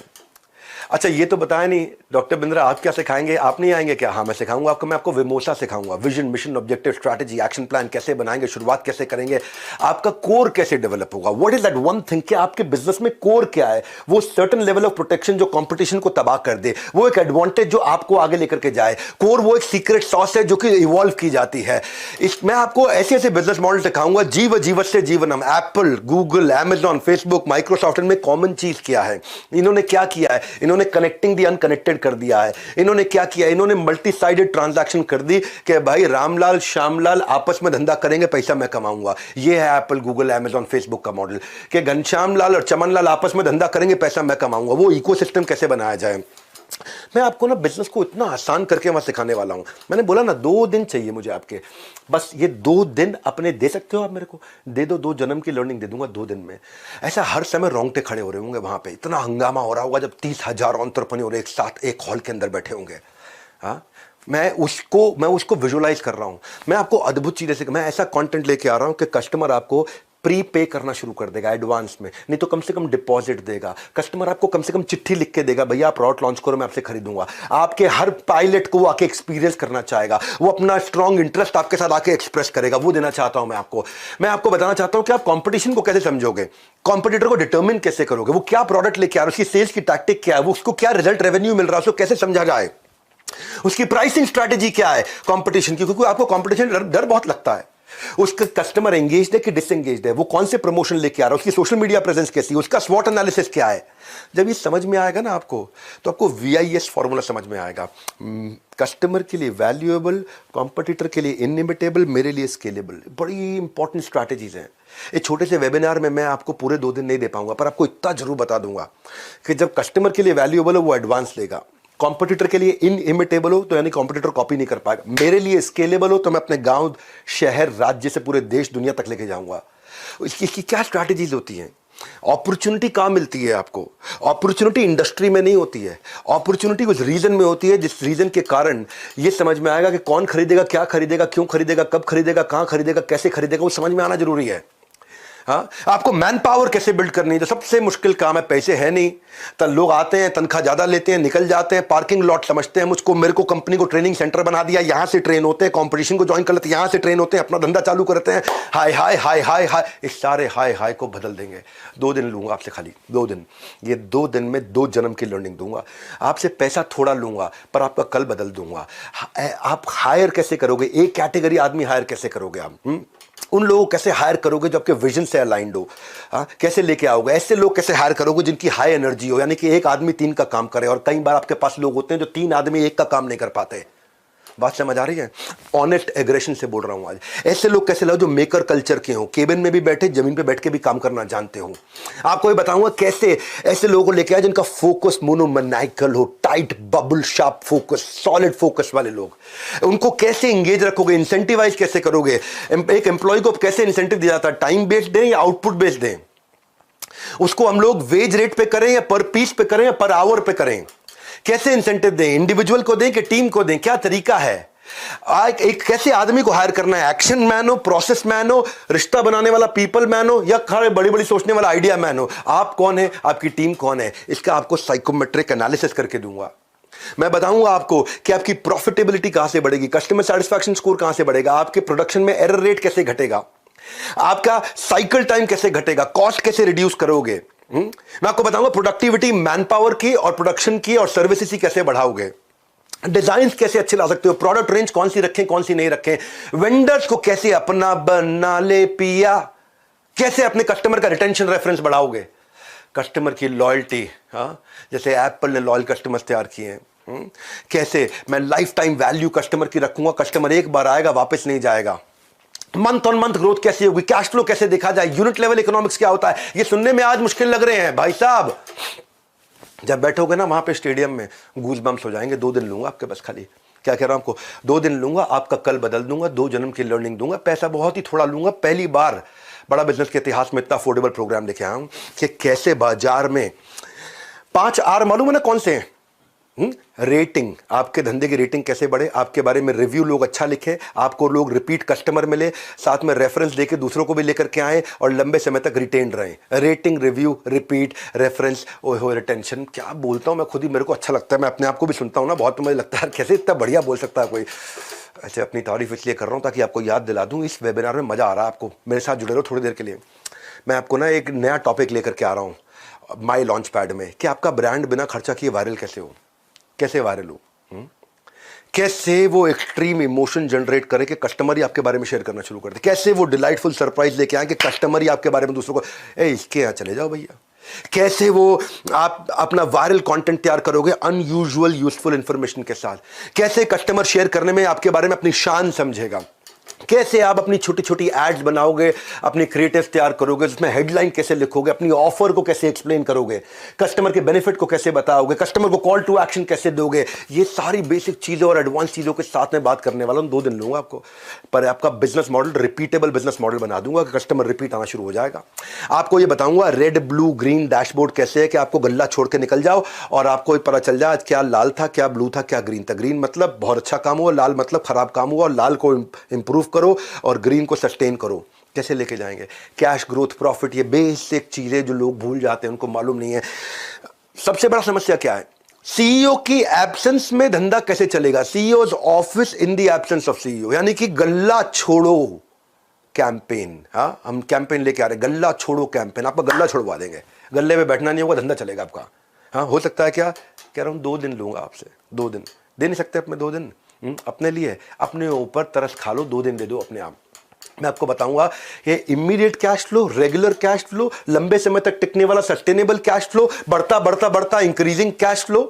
Speaker 2: अच्छा, ये तो बताया नहीं डॉक्टर बिंद्रा, आप क्या सिखाएंगे? आप नहीं आएंगे क्या? हाँ, मैं सिखाऊंगा आपको। मैं आपको विमोसा सिखाऊंगा, vision, mission, objective, strategy, action plan कैसे बनाएंगे, शुरुआत कैसे करेंगे, आपका कोर कैसे डेवलप होगा। What is that one thing कि आपके बिजनेस में कोर क्या है, वो सर्टन लेवल ऑफ प्रोटेक्शन जो कंपटीशन को तबाह कर दे, वो एक एडवांटेज जो आपको आगे लेकर के जाए। कोर वो एक सीक्रेट सॉस है जो कि इवॉल्व की जाती है। मैं आपको ऐसे ऐसे बिजनेस मॉडल सिखाऊंगा, जीवस्य जीवनम। Apple, Google, Amazon, Facebook, Microsoft में कॉमन चीज क्या है, इन्होंने क्या किया है, इन्होंने कनेक्टिंग दी अनकनेक्टेड कर दिया है। इन्होंने क्या किया, इन्होंने मल्टी साइडेड ट्रांजैक्शन कर दी कि भाई रामलाल श्यामलाल आपस में धंधा करेंगे, पैसा मैं कमाऊंगा। ये है एप्पल, गूगल, अमेजॉन, फेसबुक का मॉडल कि घनश्यामलाल और चमनलाल आपस में धंधा करेंगे, पैसा मैं कमाऊंगा। वो इकोसिस्टम कैसे बनाया जाए, मैं आपको ना बिजनेस को इतना आसान करके वहां सिखाने वाला हूं। मैंने बोला ना 2 दिन चाहिए मुझे आपके, बस ये 2 दिन अपने दे सकते हो आप मेरे को, दे दो, 2 जन्म की लर्निंग दे दूंगा 2 दिन में। ऐसा हर समय रोंगटे खड़े हो रहे होंगे वहां पे, इतना हंगामा हो रहा होगा जब 30,000 एंटरप्रेन्योर एक साथ एक हॉल के अंदर बैठे होंगे। हाँ, मैं उसको विजुअलाइज कर रहा हूं। मैं आपको अद्भुत चीजें से, मैं ऐसा कंटेंट लेके आ रहा हूं कि कस्टमर आपको प्री पे करना शुरू कर देगा एडवांस में, नहीं तो कम से कम डिपॉजिट देगा। कस्टमर आपको कम से कम चिट्ठी लिख के देगा, भैया आप प्रोडक्ट लॉन्च करो, मैं आपसे खरीदूंगा। आपके हर पायलट को आके एक्सपीरियंस करना चाहेगा, वो अपना स्ट्रॉन्ग इंटरेस्ट आपके साथ आके एक्सप्रेस करेगा। वो देना चाहता हूं मैं आपको। मैं आपको बताना चाहता हूं कि आप कंपटीशन को कैसे समझोगे, कॉम्पिटिटर को डिटर्मिन कैसे करोगे, वो क्या प्रोडक्ट लेके आ रहा है, उसकी सेल्स की टैक्टिक क्या है, वो उसको क्या रिजल्ट रेवेन्यू मिल रहा है, उसको कैसे समझा जाए, उसकी प्राइसिंग स्ट्रैटेजी क्या है कंपटीशन की, क्योंकि आपको कंपटीशन डर बहुत लगता है। उसका कस्टमर एंगेज्ड है कि डिसएंगेज्ड है, वो कौन से प्रमोशन लेके आ रहा है, उसकी सोशल मीडिया प्रेजेंस कैसी है, उसका स्वॉट एनालिसिस क्या है। जब ये समझ में आएगा ना आपको, तो आपको VIS फॉर्मूला समझ में आएगा। कस्टमर के लिए वैल्यूएबल, कॉम्पिटिटर के लिए इनइमिटेबल, मेरे लिए स्केलेबल। बड़ी इंपॉर्टेंट स्ट्रैटेजीज हैं। एक छोटे से वेबिनार में मैं आपको पूरे 2 दिन नहीं दे पाऊंगा, पर आपको इतना जरूर बता दूंगा कि जब कस्टमर के लिए वैल्यूएबल हो वो एडवांस लेगा, कॉम्पिटिटर के लिए इनइमिटेबल हो तो यानी कॉम्पिटिटर कॉपी नहीं कर पाएगा, मेरे लिए स्केलेबल हो तो मैं अपने गांव, शहर, राज्य से पूरे देश, दुनिया तक लेके जाऊंगा। इसकी क्या स्ट्रैटेजीज होती हैं? अपॉर्चुनिटी कहां मिलती है आपको? अपॉर्चुनिटी इंडस्ट्री में नहीं होती है, अपॉर्चुनिटी उस रीजन में होती है जिस रीजन के कारण ये समझ में आएगा कि कौन खरीदेगा, क्या खरीदेगा, क्यों खरीदेगा, कब खरीदेगा, कहां खरीदेगा, कैसे खरीदेगा, वो समझ में आना जरूरी है। हाँ, आपको मैन पावर कैसे बिल्ड करनी है, जो सबसे मुश्किल काम है। पैसे है नहीं तो लोग आते हैं, तनख्वाह ज्यादा लेते हैं, निकल जाते हैं, पार्किंग लॉट समझते हैं मुझको, मेरे को कंपनी को ट्रेनिंग सेंटर बना दिया, यहां से ट्रेन होते हैं, कंपटीशन को ज्वाइन कर लेते हैं, यहां से ट्रेन होते हैं, अपना धंधा चालू करते हैं। हाय हाय हाय हाय हाय, इस सारे हाय हाय को बदल देंगे। 2 दिन लूंगा आपसे, खाली 2 दिन। ये 2 दिन में 2 जन्म की लर्निंग दूंगा आपसे। पैसा थोड़ा लूंगा पर आपका कल बदल दूंगा। आप हायर कैसे करोगे, एक कैटेगरी आदमी हायर कैसे करोगे आप? उन लोगों को कैसे हायर करोगे जो आपके विजन से अलाइंड हो? कैसे लेके आओगे? ऐसे लोग कैसे हायर करोगे जिनकी हाई एनर्जी हो, यानी कि एक आदमी 3 का काम करे। और कई बार आपके पास लोग होते हैं जो 3 आदमी 1 का काम नहीं कर पाते। बात समझ आ रही है? ऑनेस्ट एग्रेशन से बोल रहा हूं आज। ऐसे लोग कैसे लाओ जो मेकर कल्चर के हो, केबिन में भी बैठे, जमीन पे बैठ के भी काम करना जानते हो। आपको ये बताऊंगा कैसे ऐसे लोगों को लेके आए जिनका फोकस मोनोमैनिकल हो, tight bubble sharp focus, solid focus वाले लोग। उनको कैसे इंगेज रखोगे, इंसेंटिवाइज कैसे करोगे? एक एम्प्लॉय को कैसे इंसेंटिव दिया जाता है, टाइम बेस्ड दें या आउटपुट बेस्ड दें? उसको हम लोग वेज रेट पे करें या पर पीस पे करें या पर आवर पे करें? कैसे इंसेंटिव दें, इंडिविजुअल को दें कि टीम को दें, क्या तरीका है? एक कैसे आदमी को हायर करना है, एक्शन मैन हो, प्रोसेस मैन हो, रिश्ता बनाने वाला पीपल मैन हो, या खड़े बड़ी बड़ी सोचने वाला आइडिया मैन हो? आप कौन है, आपकी टीम कौन है, इसका आपको साइकोमेट्रिक एनालिसिस करके दूंगा। मैं बताऊंगा आपको कि आपकी प्रॉफिटेबिलिटी कहां से बढ़ेगी, कस्टमर सेटिस्फैक्शन स्कोर कहां से बढ़ेगा, आपके प्रोडक्शन में एरर रेट कैसे घटेगा। आपका साइकिल टाइम कैसे घटेगा, कॉस्ट कैसे रिड्यूस करोगे। मैं आपको बताऊंगा प्रोडक्टिविटी मैन पावर की और प्रोडक्शन की और सर्विसेज की कैसे बढ़ाओगे, डिजाइन कैसे अच्छे ला सकते हो, प्रोडक्ट रेंज कौन सी रखें कौन सी नहीं रखें, वेंडर्स को कैसे अपना बना ले पिया, कैसे अपने कस्टमर का रिटेंशन रेफरेंस बढ़ाओगे, कस्टमर की लॉयल्टी, जैसे एप्पल ने लॉयल कस्टमर्स तैयार किए हैं, कैसे मैं लाइफ टाइम वैल्यू कस्टमर की रखूंगा, कस्टमर एक बार आएगा वापस नहीं जाएगा, मंथ ऑन मंथ ग्रोथ कैसे होगी, कैश फ्लो कैसे देखा जाए, यूनिट लेवल इकोनॉमिक्स क्या होता है। ये सुनने में आज मुश्किल लग रहे हैं भाई साहब, जब बैठोगे ना वहां पे स्टेडियम में गूज बम्स हो जाएंगे। 2 दिन लूंगा आपके बस, खाली क्या कह रहा हूं आपको, 2 दिन लूंगा, आपका कल बदल दूंगा, 2 जन्म की लर्निंग दूंगा, पैसा बहुत ही थोड़ा लूंगा। पहली बार बड़ा बिजनेस के इतिहास में इतना अफोर्डेबल प्रोग्राम लेके आया हूं कि कैसे बाजार में 5 आर मालूम है ना कौन से हैं, रेटिंग, आपके धंधे की रेटिंग कैसे बढ़े, आपके बारे में रिव्यू लोग अच्छा लिखे, आपको लोग रिपीट कस्टमर मिले, साथ में रेफरेंस देके दूसरों को भी लेकर के आए और लंबे समय तक रिटेन रहे। रेटिंग, रिव्यू, रिपीट, रेफरेंस, ओहो रिटेंशन, क्या बोलता हूं मैं खुद ही, मेरे को अच्छा लगता है, मैं अपने आप को भी सुनता हूं ना बहुत, तो मुझे लगता है कैसे इतना बढ़िया बोल सकता है कोई। ऐसे अपनी तारीफ इसलिए कर रहा हूं ताकि आपको याद दिला दूं, इस वेबिनार में मजा आ रहा है आपको, मेरे साथ जुड़े रहो थोड़ी देर के लिए। मैं आपको ना एक नया टॉपिक लेकर के आ रहा हूं माई लॉन्च पैड में, कि आपका ब्रांड बिना खर्चा किए वायरल कैसे हो, कैसे वायरल हो, कैसे वो एक्सट्रीम इमोशन जनरेट करे कि कस्टमर ही आपके बारे में शेयर करना शुरू कर दे, कैसे वो डिलाइटफुल सरप्राइज लेके आए कि कस्टमर ही आपके बारे में दूसरों को इसके यहाँ चले जाओ भैया, कैसे वो आप अपना वायरल कंटेंट तैयार करोगे अनयूजुअल यूजफुल इंफॉर्मेशन के साथ, कैसे कस्टमर शेयर करने में आपके बारे में अपनी शान समझेगा, कैसे आप अपनी छोटी छोटी एड्स बनाओगे, अपनी क्रिएटिव तैयार करोगे, उसमें हेडलाइन कैसे लिखोगे, अपनी ऑफर को कैसे एक्सप्लेन करोगे, कस्टमर के बेनिफिट को कैसे बताओगे, कस्टमर को कॉल टू एक्शन कैसे दोगे, ये सारी बेसिक चीजें और एडवांस चीजों के साथ में बात करने वाला हूं। 2 दिन लूंगा आपको, पर आपका business model repeatable business model बना दूंगा कि कस्टमर रिपीट आना शुरू हो जाएगा। आपको ये बताऊंगा रेड ब्लू ग्रीन डैशबोर्ड कैसे है कि आपको गल्ला छोड़ के निकल जाओ और आपको पता चल जाए आज क्या लाल था, क्या ब्लू था, क्या ग्रीन था। ग्रीन मतलब बहुत अच्छा काम हुआ, लाल मतलब खराब काम हुआ, और लाल को इंप्रूव करो और ग्रीन को सस्टेन करो। कैसे लेके जाएंगे, कैश ग्रोथ, प्रॉफिट, ये बेसिक चीजें जो लोग भूल जाते हैं, उनको मालूम नहीं है। सबसे बड़ा समस्या क्या है, सीईओ की एब्सेंस में धंधा कैसे चलेगा, CEOs office in the absence of CEO, यानी कि गल्ला छोड़ो कैंपेन। हम कैंपेन लेके आ रहे हैं, गल्ला छोड़ो कैंपेन, आपका गल्ला छोड़वा देंगे, गल्ले में बैठना नहीं होगा, धंधा चलेगा आपका। हो सकता है क्या, कह रहा हूं 2 दिन लूंगा आपसे, 2 दिन दे नहीं सकते अपने 2 दिन अपने लिए, अपने ऊपर तरस खा लो, 2 दिन दे दो अपने आप। मैं आपको बताऊंगा ये immediate cash flow, regular cash flow, लंबे समय तक टिकने वाला सस्टेनेबल कैश फ्लो, बढ़ता बढ़ता बढ़ता इंक्रीजिंग कैश फ्लो,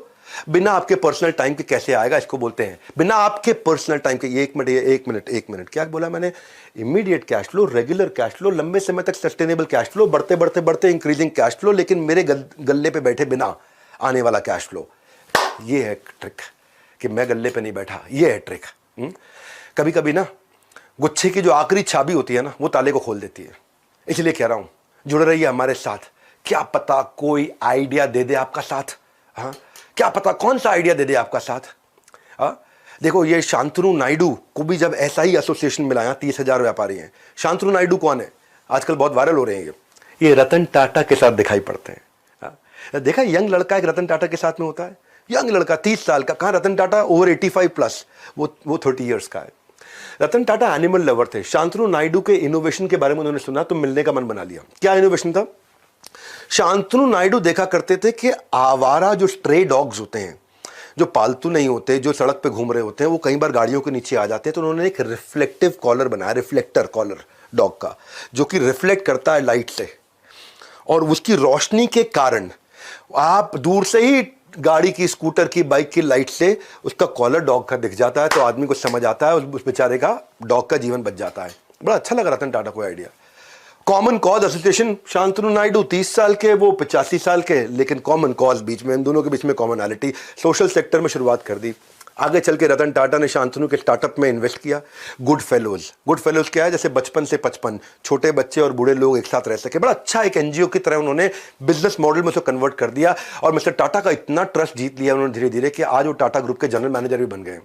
Speaker 2: बिना आपके पर्सनल टाइम के कैसे आएगा, इसको बोलते हैं बिना आपके पर्सनल टाइम के। ये 1 मिनट क्या बोला मैंने, immediate cash flow, regular cash flow, लंबे समय तक सस्टेनेबल कैश फ्लो, बढ़ते बढ़ते बढ़ते इंक्रीजिंग कैश फ्लो, लेकिन मेरे गल्ले पे बैठे बिना आने वाला कैश फ्लो। ये है ट्रिक कि मैं गल्ले पे नहीं बैठा, ये है ट्रिक। कभी कभी ना गुच्छे की जो आखिरी चाबी होती है ना, वो ताले को खोल देती है। इसलिए कह रहा हूं जुड़ रहिए हमारे साथ, क्या पता कोई आइडिया दे दे आपका साथ। क्या पता कौन सा आइडिया दे दे आपका साथ। देखो ये शांतनु नायडू को भी जब ऐसा ही एसोसिएशन मिला, 30,000 व्यापारी हैं। शांतनु नायडू कौन है, आजकल बहुत वायरल हो रहे हैं, ये रतन टाटा के साथ दिखाई पड़ते हैं। देखा यंग लड़का एक रतन टाटा के साथ में होता है, यंग लड़का 30 साल का, कहां रतन टाटा ओवर 85 प्लस, वो 30 इयर्स का है। रतन टाटा एनिमल लवर थे। शांतनु नायडू के इनोवेशन के बारे में उन्होंने सुना तो मिलने का मन बना लिया। क्या इनोवेशन था, शांतनु नायडू देखा करते थे कि आवारा जो स्ट्रे डॉग्स होते हैं, जो पालतू नहीं होते, जो सड़क पे घूम रहे होते हैं, वो कई बार गाड़ियों के नीचे आ जाते हैं, तो उन्होंने एक रिफ्लेक्टिव कॉलर बनाया, रिफ्लेक्टर कॉलर डॉग का, जो कि रिफ्लेक्ट करता है लाइट से, और उसकी रोशनी के कारण आप दूर से ही गाड़ी की, स्कूटर की, बाइक की लाइट से उसका कॉलर डॉग का दिख जाता है, तो आदमी को समझ आता है, उस बेचारे का डॉग का जीवन बच जाता है। बड़ा अच्छा लगा रतन टाटा को idea. Common cause association, Shantanu Naidu 30 साल के, वो 85 साल के, लेकिन कॉमन कॉज बीच में, इन दोनों के बीच में कॉमनैलिटी, सोशल सेक्टर में शुरुआत कर दी। आगे चल के रतन टाटा ने शांतनु के स्टार्टअप में इन्वेस्ट किया, गुड फेलोज। गुड फेलोज क्या है, जैसे बचपन से 55 छोटे बच्चे और बूढ़े लोग एक साथ रह सके। बड़ा अच्छा एक एनजीओ की तरह उन्होंने बिजनेस मॉडल में उसको कन्वर्ट कर दिया, और मिस्टर टाटा का इतना ट्रस्ट जीत लिया उन्होंने धीरे धीरे कि आज वो टाटा ग्रुप के जनरल मैनेजर भी बन गए।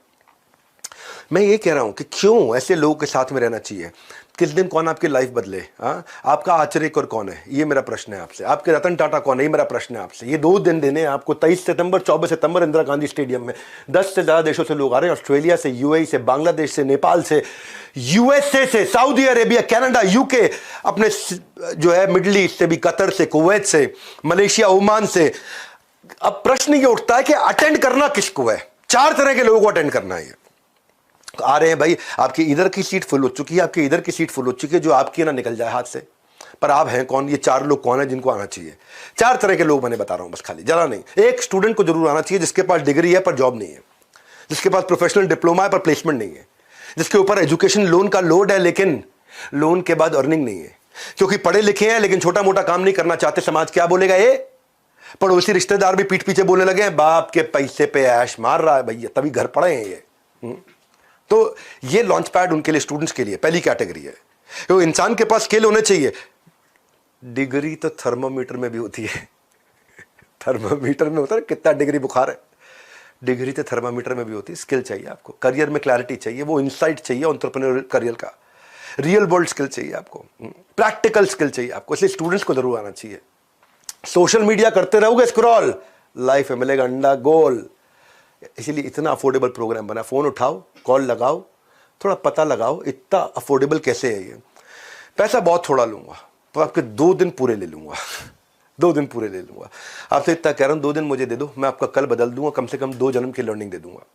Speaker 2: मैं ये कह रहा हूं कि क्यों ऐसे लोगों के साथ में रहना चाहिए। किस दिन कौन आपकी लाइफ बदले, आपका आचर्यकर कौन है, ये मेरा प्रश्न है आपसे। आपके रतन टाटा कौन है, ये मेरा प्रश्न है आपसे। ये 2 दिन देने आपको 23 सितंबर 24 सितंबर इंदिरा गांधी स्टेडियम में 10 से ज़्यादा देशों से लोग आ रहे हैं, ऑस्ट्रेलिया से, यूएई से, बांग्लादेश से, नेपाल से, यूएसए से, सऊदी अरेबिया, कनाडा, यूके, अपने जो है मिडल ईस्ट से भी, कतर से, कुवैत से, मलेशिया, ओमान से। अब प्रश्न ये उठता है कि अटेंड करना किसको है। 4 तरह के लोगों को अटेंड करना है। आ रहे हैं भाई, आपकी इधर की सीट फुल हो चुकी है, आपकी इधर की सीट फुल हो चुकी है, जो आपकी ना निकल जाए हाथ से। पर आप हैं कौन, ये 4 लोग कौन है जिनको आना चाहिए। 4 तरह के लोग मैंने बता रहा हूं बस, खाली जरा नहीं। एक स्टूडेंट को जरूर आना चाहिए जिसके पास डिग्री है पर जॉब नहीं है, जिसके पास प्रोफेशनल डिप्लोमा है पर प्लेसमेंट नहीं है, जिसके ऊपर एजुकेशन लोन का लोड है लेकिन लोन के बाद अर्निंग नहीं है, क्योंकि पढ़े लिखे हैं लेकिन छोटा मोटा काम नहीं करना चाहते। समाज क्या बोलेगा, ये पड़ोसी रिश्तेदार भी पीठ पीछे बोलने लगे हैं, बाप के पैसे पे ऐश मार रहा है भैया, तभी घर पड़े हैं ये। तो ये लॉन्च पैड उनके लिए, स्टूडेंट्स के लिए पहली कैटेगरी है। तो इंसान के पास स्किल होने चाहिए। डिग्री तो थर्मोमीटर में भी होती है। थर्मोमीटर में होता है कितना डिग्री बुखार है, डिग्री तो थर्मामीटर में भी होती है। स्किल चाहिए आपको, करियर में क्लैरिटी चाहिए, वो इंसाइट चाहिए एंटरप्रेन्योर करियर का, रियल वर्ल्ड स्किल चाहिए आपको, प्रैक्टिकल स्किल चाहिए आपको। इसलिए स्टूडेंट्स को जरूर आना चाहिए। सोशल मीडिया करते रहोगे स्क्रॉल, लाइफ में मिलेगा अंडा गोल। इसीलिए इतना अफोर्डेबल प्रोग्राम बना। फोन उठाओ, कॉल लगाओ, थोड़ा पता लगाओ इतना अफोर्डेबल कैसे है ये। पैसा बहुत थोड़ा लूंगा तो आपके 2 दिन पूरे ले लूंगा। 2 दिन पूरे ले लूंगा आपसे, इतना कह रहा हूं। 2 दिन मुझे दे दो, मैं आपका कल बदल दूंगा, कम से कम 2 जन्म की लर्निंग दे दूंगा।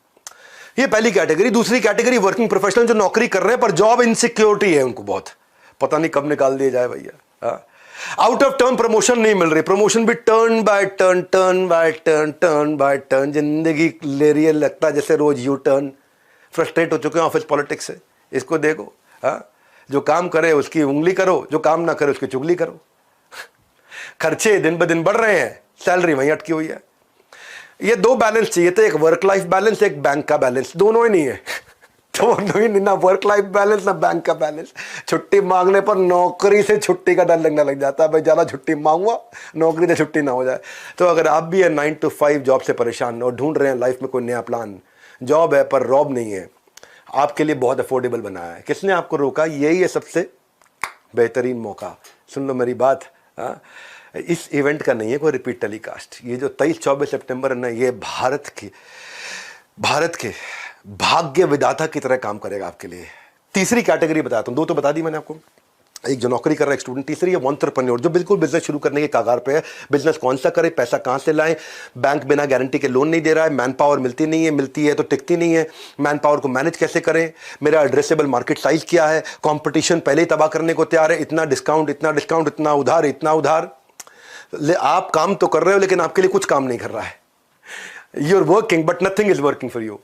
Speaker 2: ये पहली कैटेगरी। दूसरी कैटेगरी वर्किंग प्रोफेशनल जो नौकरी कर रहे हैं पर जॉब इनसिक्योरिटी है उनको बहुत, पता नहीं कब निकाल दिया जाए भैया। आउट ऑफ टर्न प्रमोशन नहीं मिल रही, प्रमोशन भी turn by turn, turn by turn, turn by turn. जिंदगी ले रही है, लगता है जैसे रोज यू टर्न। फ्रस्ट्रेट हो चुके हैं ऑफिस पॉलिटिक्स से। इसको देखो, जो काम करे उसकी उंगली करो, जो काम ना करे उसकी चुगली करो। खर्चे दिन ब दिन बढ़ रहे हैं, सैलरी वहीं अटकी हुई है। ये 2 बैलेंस चाहिए थे, एक वर्क लाइफ बैलेंस, एक बैंक का बैलेंस। दोनों ही नहीं है। दोनों ही नहीं, ना वर्क लाइफ बैलेंस ना बैंक का बैलेंस। छुट्टी मांगने पर नौकरी से छुट्टी का डर लगने लग जाता है, भाई ज़्यादा छुट्टी मांगूंगा नौकरी से छुट्टी ना हो जाए। तो अगर आप भी है 9 to 5 जॉब से परेशान और ढूंढ रहे हैं लाइफ में कोई नया प्लान, जॉब है पर रॉब नहीं है, आपके लिए बहुत अफोर्डेबल बनाया है। किसने आपको रोका, यही है सबसे बेहतरीन मौका। सुन लो मेरी बात, इस इवेंट का नहीं है कोई रिपीट टेलीकास्ट। ये जो 23-24 सितंबर है ना, ये भारत के भाग्य विधाता की तरह काम करेगा आपके लिए। तीसरी कैटेगरी बताता हूं, 2 तो बता दी मैंने आपको, एक जो नौकरी कर रहा है एक स्टूडेंट, तीसरी है एंटरप्रेन्योर जो बिल्कुल बिजनेस शुरू करने के कागार पे है। बिजनेस कौन सा करे, पैसा कहां से लाएं, बैंक बिना गारंटी के लोन नहीं दे रहा है, मैन पावर मिलती नहीं है, मिलती है तो टिकती नहीं है, मैन पावर को मैनेज कैसे करें, मेरा एड्रेसेबल मार्केट साइज क्या है, कंपटीशन पहले ही तबाह करने को तैयार है, इतना डिस्काउंट, इतना डिस्काउंट, इतना उधार, इतना उधार। आप काम तो कर रहे हो लेकिन आपके लिए कुछ काम नहीं कर रहा है। You are working but nothing is working for you.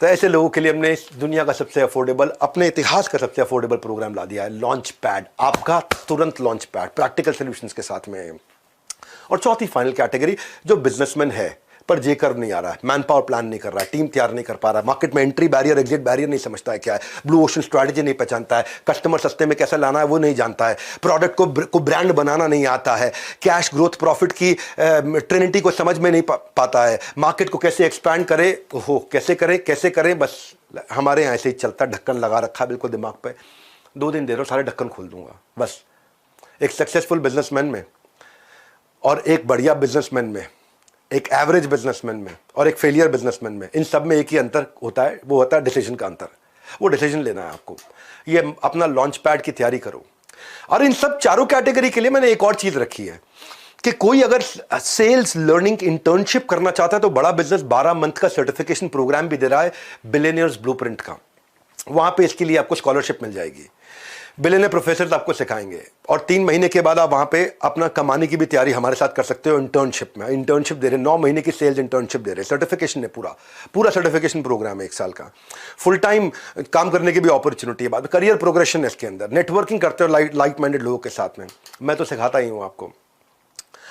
Speaker 2: तो ऐसे लोगों के लिए हमने इस दुनिया का सबसे अफोर्डेबल, अपने इतिहास का सबसे अफोर्डेबल प्रोग्राम ला दिया है, लॉन्च पैड। आपका तुरंत लॉन्च पैड प्रैक्टिकल सॉल्यूशंस के साथ में। और चौथी फाइनल कैटेगरी जो बिजनेसमैन है पर जे कर नहीं आ रहा है, मैन पावर प्लान नहीं कर रहा है, टीम तैयार नहीं कर पा रहा है, मार्केट में एंट्री बैरियर एग्जिट बैरियर नहीं समझता है क्या है, ब्लू ओशन स्ट्रैटेजी नहीं पहचानता है, कस्टमर सस्ते में कैसे लाना है वो नहीं जानता है, प्रोडक्ट को ब्रांड बनाना नहीं आता है, कैश ग्रोथ प्रॉफिट की ट्रिनिटी को समझ में नहीं पाता है, मार्केट को कैसे एक्सपैंड करे, कैसे करें। बस हमारे यहाँ ऐसे ही चलता, ढक्कन लगा रखा है बिल्कुल दिमाग पे। 2 दिन दे रहा हूँ, सारे ढक्कन खोल दूंगा बस। एक सक्सेसफुल बिजनेसमैन में और एक बढ़िया बिजनेसमैन में, एक एवरेज बिजनेसमैन में और एक फेलियर बिजनेसमैन में, इन सब में एक ही अंतर होता है, वो होता है डिसीजन का अंतर। वो डिसीजन लेना है आपको। ये अपना लॉन्च पैड की तैयारी करो। और इन सब चारों कैटेगरी के लिए मैंने एक और चीज रखी है कि कोई अगर सेल्स लर्निंग इंटर्नशिप करना चाहता है तो बड़ा बिजनेस 12 मंथ का सर्टिफिकेशन प्रोग्राम भी दे रहा है, बिलियनियर्स ब्लूप्रिंट का। वहां पे इसके लिए आपको स्कॉलरशिप मिल जाएगी। बिलियनियर प्रोफेसर आपको सिखाएंगे और 3 महीने के बाद आप वहां पे अपना कमाने की भी तैयारी हमारे साथ कर सकते हो। इंटर्नशिप में इंटर्नशिप दे रहे, 9 महीने की सेल्स इंटर्नशिप दे रहे, सर्टिफिकेशन है, पूरा सर्टिफिकेशन प्रोग्राम है 1 साल का। फुल टाइम काम करने की भी अपॉर्चुनिटी है, बाद करियर प्रोग्रेशन है इसके अंदर, नेटवर्किंग करते हो लाइक माइंडेड लोगों के साथ में। मैं तो सिखाता ही हूँ आपको।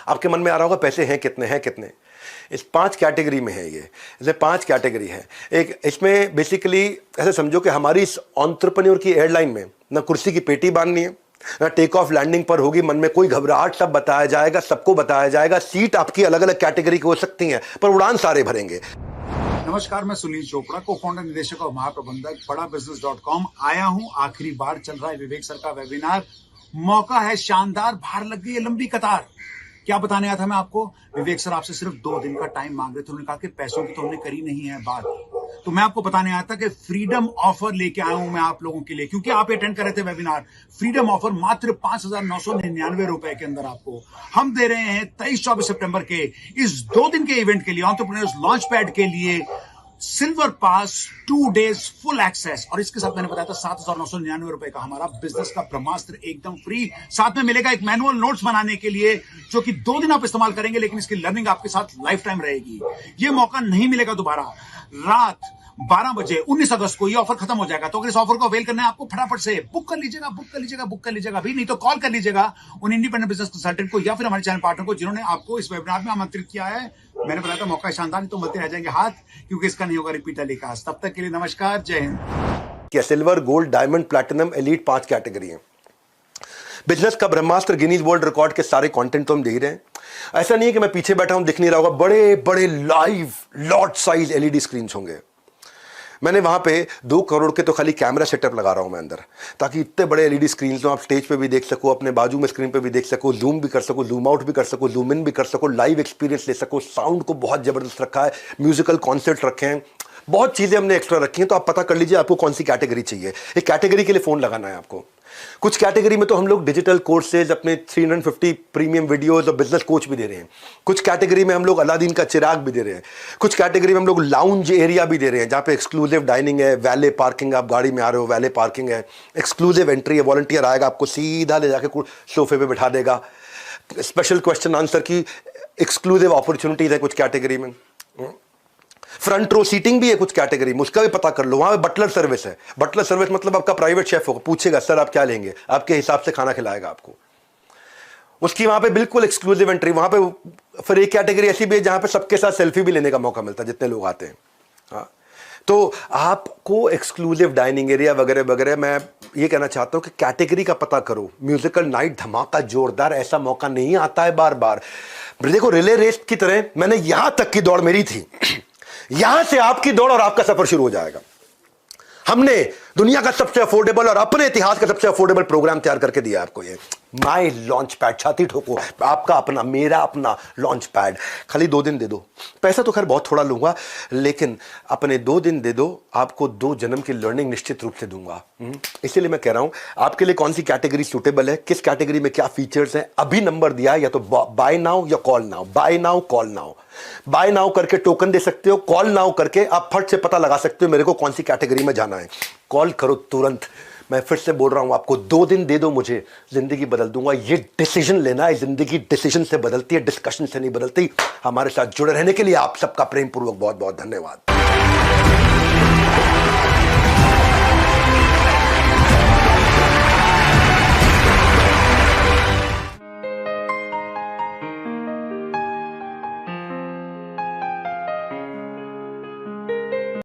Speaker 2: आपके मन में आ रहा होगा पैसे हैं कितने, इस 5 कैटेगरी में है। ये इसे 5 कैटेगरी है। एक इसमें बेसिकली ऐसे समझो कि हमारी इस एंटरप्रेन्योर की एयरलाइन में ना कुर्सी की पेटी बांधनी है, ना टेक ऑफ लैंडिंग पर होगी मन में कोई घबराहट, सब बताया जाएगा, सबको बताया जाएगा। सीट आपकी अलग अलग कैटेगरी की हो सकती हैं पर उड़ान सारे भरेंगे।
Speaker 6: नमस्कार, मैं सुनील चोपड़ा, को फाउंडर, निदेशक और महाप्रबंधक बड़ाबिजनेस.com आया हूं। आखिरी बार चल रहा है विवेक सर का वेबिनार। मौका है शानदार, बाहर लग गई है लंबी कतार। क्या बताने आया था मैं आपको? विवेक सर आपसे सिर्फ 2 दिन का टाइम मांग रहे थे। उन्होंने कहा कि पैसों की तो हमने करी नहीं है बात, तो मैं आपको बताने आया था कि फ्रीडम ऑफर लेके आया हूं मैं आप लोगों के लिए, क्योंकि आप अटेंड कर रहे थे वेबिनार। फ्रीडम ऑफर मात्र 5,999 रुपए के अंदर आपको हम दे रहे हैं 23-24 सितंबर के इस 2 दिन के इवेंट के लिए, एंटरप्रेन्योर्स लॉन्च पैड के लिए सिल्वर पास 2 डेज फुल एक्सेस। और इसके साथ मैंने बताया था 7,999 रुपए का हमारा बिजनेस का ब्रह्मास्त्र एकदम फ्री। साथ में मिलेगा एक मैनुअल नोट्स बनाने के लिए, जो कि 2 दिन आप इस्तेमाल करेंगे, लेकिन इसकी लर्निंग आपके साथ लाइफ टाइम रहेगी। ये मौका नहीं मिलेगा दोबारा। रात 12 बजे 19 अगस्त को ये ऑफर खत्म हो जाएगा। तो अगर इस ऑफर को अवेल करना है आपको, फटाफट से बुक कर लीजिएगा अभी, नहीं तो कॉल कर लीजिएगा उन इंडिपेंडेंट बिजनेस कंसल्टेंट को या फिर हमारे चैनल पार्टनर को जिन्होंने आपको इस वेबिनार में आमंत्रित किया है। मैंने बताया था मौका शानदार, नहीं तो मिलते रह जाएंगे हाथ, क्योंकि इसका नहीं होगा रिपीट टेलीकास्ट। तब तक के लिए नमस्कार, जय हिंद।
Speaker 2: क्या silver, gold, diamond, platinum, elite 5 category है। बिजनेस का ब्रह्मास्त्र, गिनीज वर्ल्ड रिकॉर्ड के सारे कंटेंट तो हम दे ही रहे हैं। ऐसा नहीं है कि मैं पीछे बैठा हूं, दिख नहीं रहा होगा। बड़े बड़े live lot size LED screen होंगे। मैंने वहां पे 2 करोड़ के तो खाली कैमरा सेटअप लगा रहा हूं मैं अंदर, ताकि इतने बड़े एलईडी स्क्रीन हो, आप स्टेज पे भी देख सको, अपने बाजू में स्क्रीन पे भी देख सको, जूम भी कर सको, जूम आउट भी कर सको, जूम इन भी कर सको, लाइव एक्सपीरियंस ले सको। साउंड को बहुत जबरदस्त रखा है, म्यूजिकल कॉन्सर्ट रखे हैं, बहुत चीजें हमने एक्स्ट्रा रखी हैं। तो आप पता कर लीजिए आपको कौन सी कैटेगरी चाहिए। एक कैटेगरी के लिए फोन लगाना है आपको। कुछ कैटेगरी में तो हम लोग डिजिटल कोर्सेज, अपने 350 प्रीमियम वीडियोस और बिजनेस कोच भी दे रहे हैं। कुछ कैटेगरी में हम लोग अलादीन का चिराग भी दे रहे हैं। कुछ कैटेगरी में हम लोग लाउंज एरिया भी दे रहे हैं, जहां पे एक्सक्लूसिव डाइनिंग है, वैले पार्किंग, आप गाड़ी में आ रहे हो वैले पार्किंग है, एक्सक्लूसिव एंट्री है, वॉलंटियर आएगा आपको सीधा ले जाके सोफे पे बिठा देगा। स्पेशल क्वेश्चन आंसर की एक्सक्लूसिव अपॉर्चुनिटीज है कुछ कैटेगरी में। फ्रंट रो सीटिंग भी है कुछ कैटेगरी में, उसका भी पता कर लो। वहां पे बटलर सर्विस है। बटलर सर्विस मतलब आपका प्राइवेट शेफ होगा, पूछेगा सर आप क्या लेंगे, आपके हिसाब से खाना खिलाएगा आपको। उसकी वहां पे बिल्कुल एक्सक्लूसिव एंट्री। वहां पे फिर एक कैटेगरी ऐसी भी है जहां पे सबके साथ सेल्फी भी लेने का मौका मिलता है, जितने लोग आते हैं। हाँ, तो आपको एक्सक्लूसिव डाइनिंग एरिया वगैरह वगैरह। मैं ये कहना चाहता हूं कि कैटेगरी का पता करो। म्यूजिकल नाइट धमाका जोरदार, ऐसा मौका नहीं आता है बार बार। देखो रिले रेस की तरह मैंने यहां तक की दौड़ मेरी थी, यहां से आपकी दौड़ और आपका सफर शुरू हो जाएगा। हमने दुनिया का सबसे अफोर्डेबल और अपने इतिहास का सबसे अफोर्डेबल प्रोग्राम तैयार करके दिया आपको। ये माई लॉन्च पैड, छाती ठोको, आपका अपना, मेरा अपना लॉन्च पैड। खाली 2 दिन दे दो। पैसा तो खैर बहुत थोड़ा लूंगा, लेकिन अपने 2 दिन दे दो, आपको 2 जन्म की लर्निंग निश्चित रूप से दूंगा। इसीलिए मैं कह रहा हूं आपके लिए कौन सी कैटेगरी सूटेबल है, किस कैटेगरी में क्या फीचर्स हैं। अभी नंबर दिया है, या तो बाय नाउ या call now. Buy now, call now. Buy now करके टोकन दे सकते हो, कॉल नाउ करके आप फट से पता लगा सकते हो मेरे को कौन सी कैटेगरी में जाना है। कॉल करो तुरंत। मैं फिर से बोल रहा हूं आपको, 2 दिन दे दो मुझे, जिंदगी बदल दूंगा। ये डिसीजन लेना है, जिंदगी डिसीजन से बदलती है, डिस्कशन से नहीं बदलती। हमारे साथ जुड़े रहने के लिए आप सबका प्रेम पूर्वक बहुत बहुत धन्यवाद।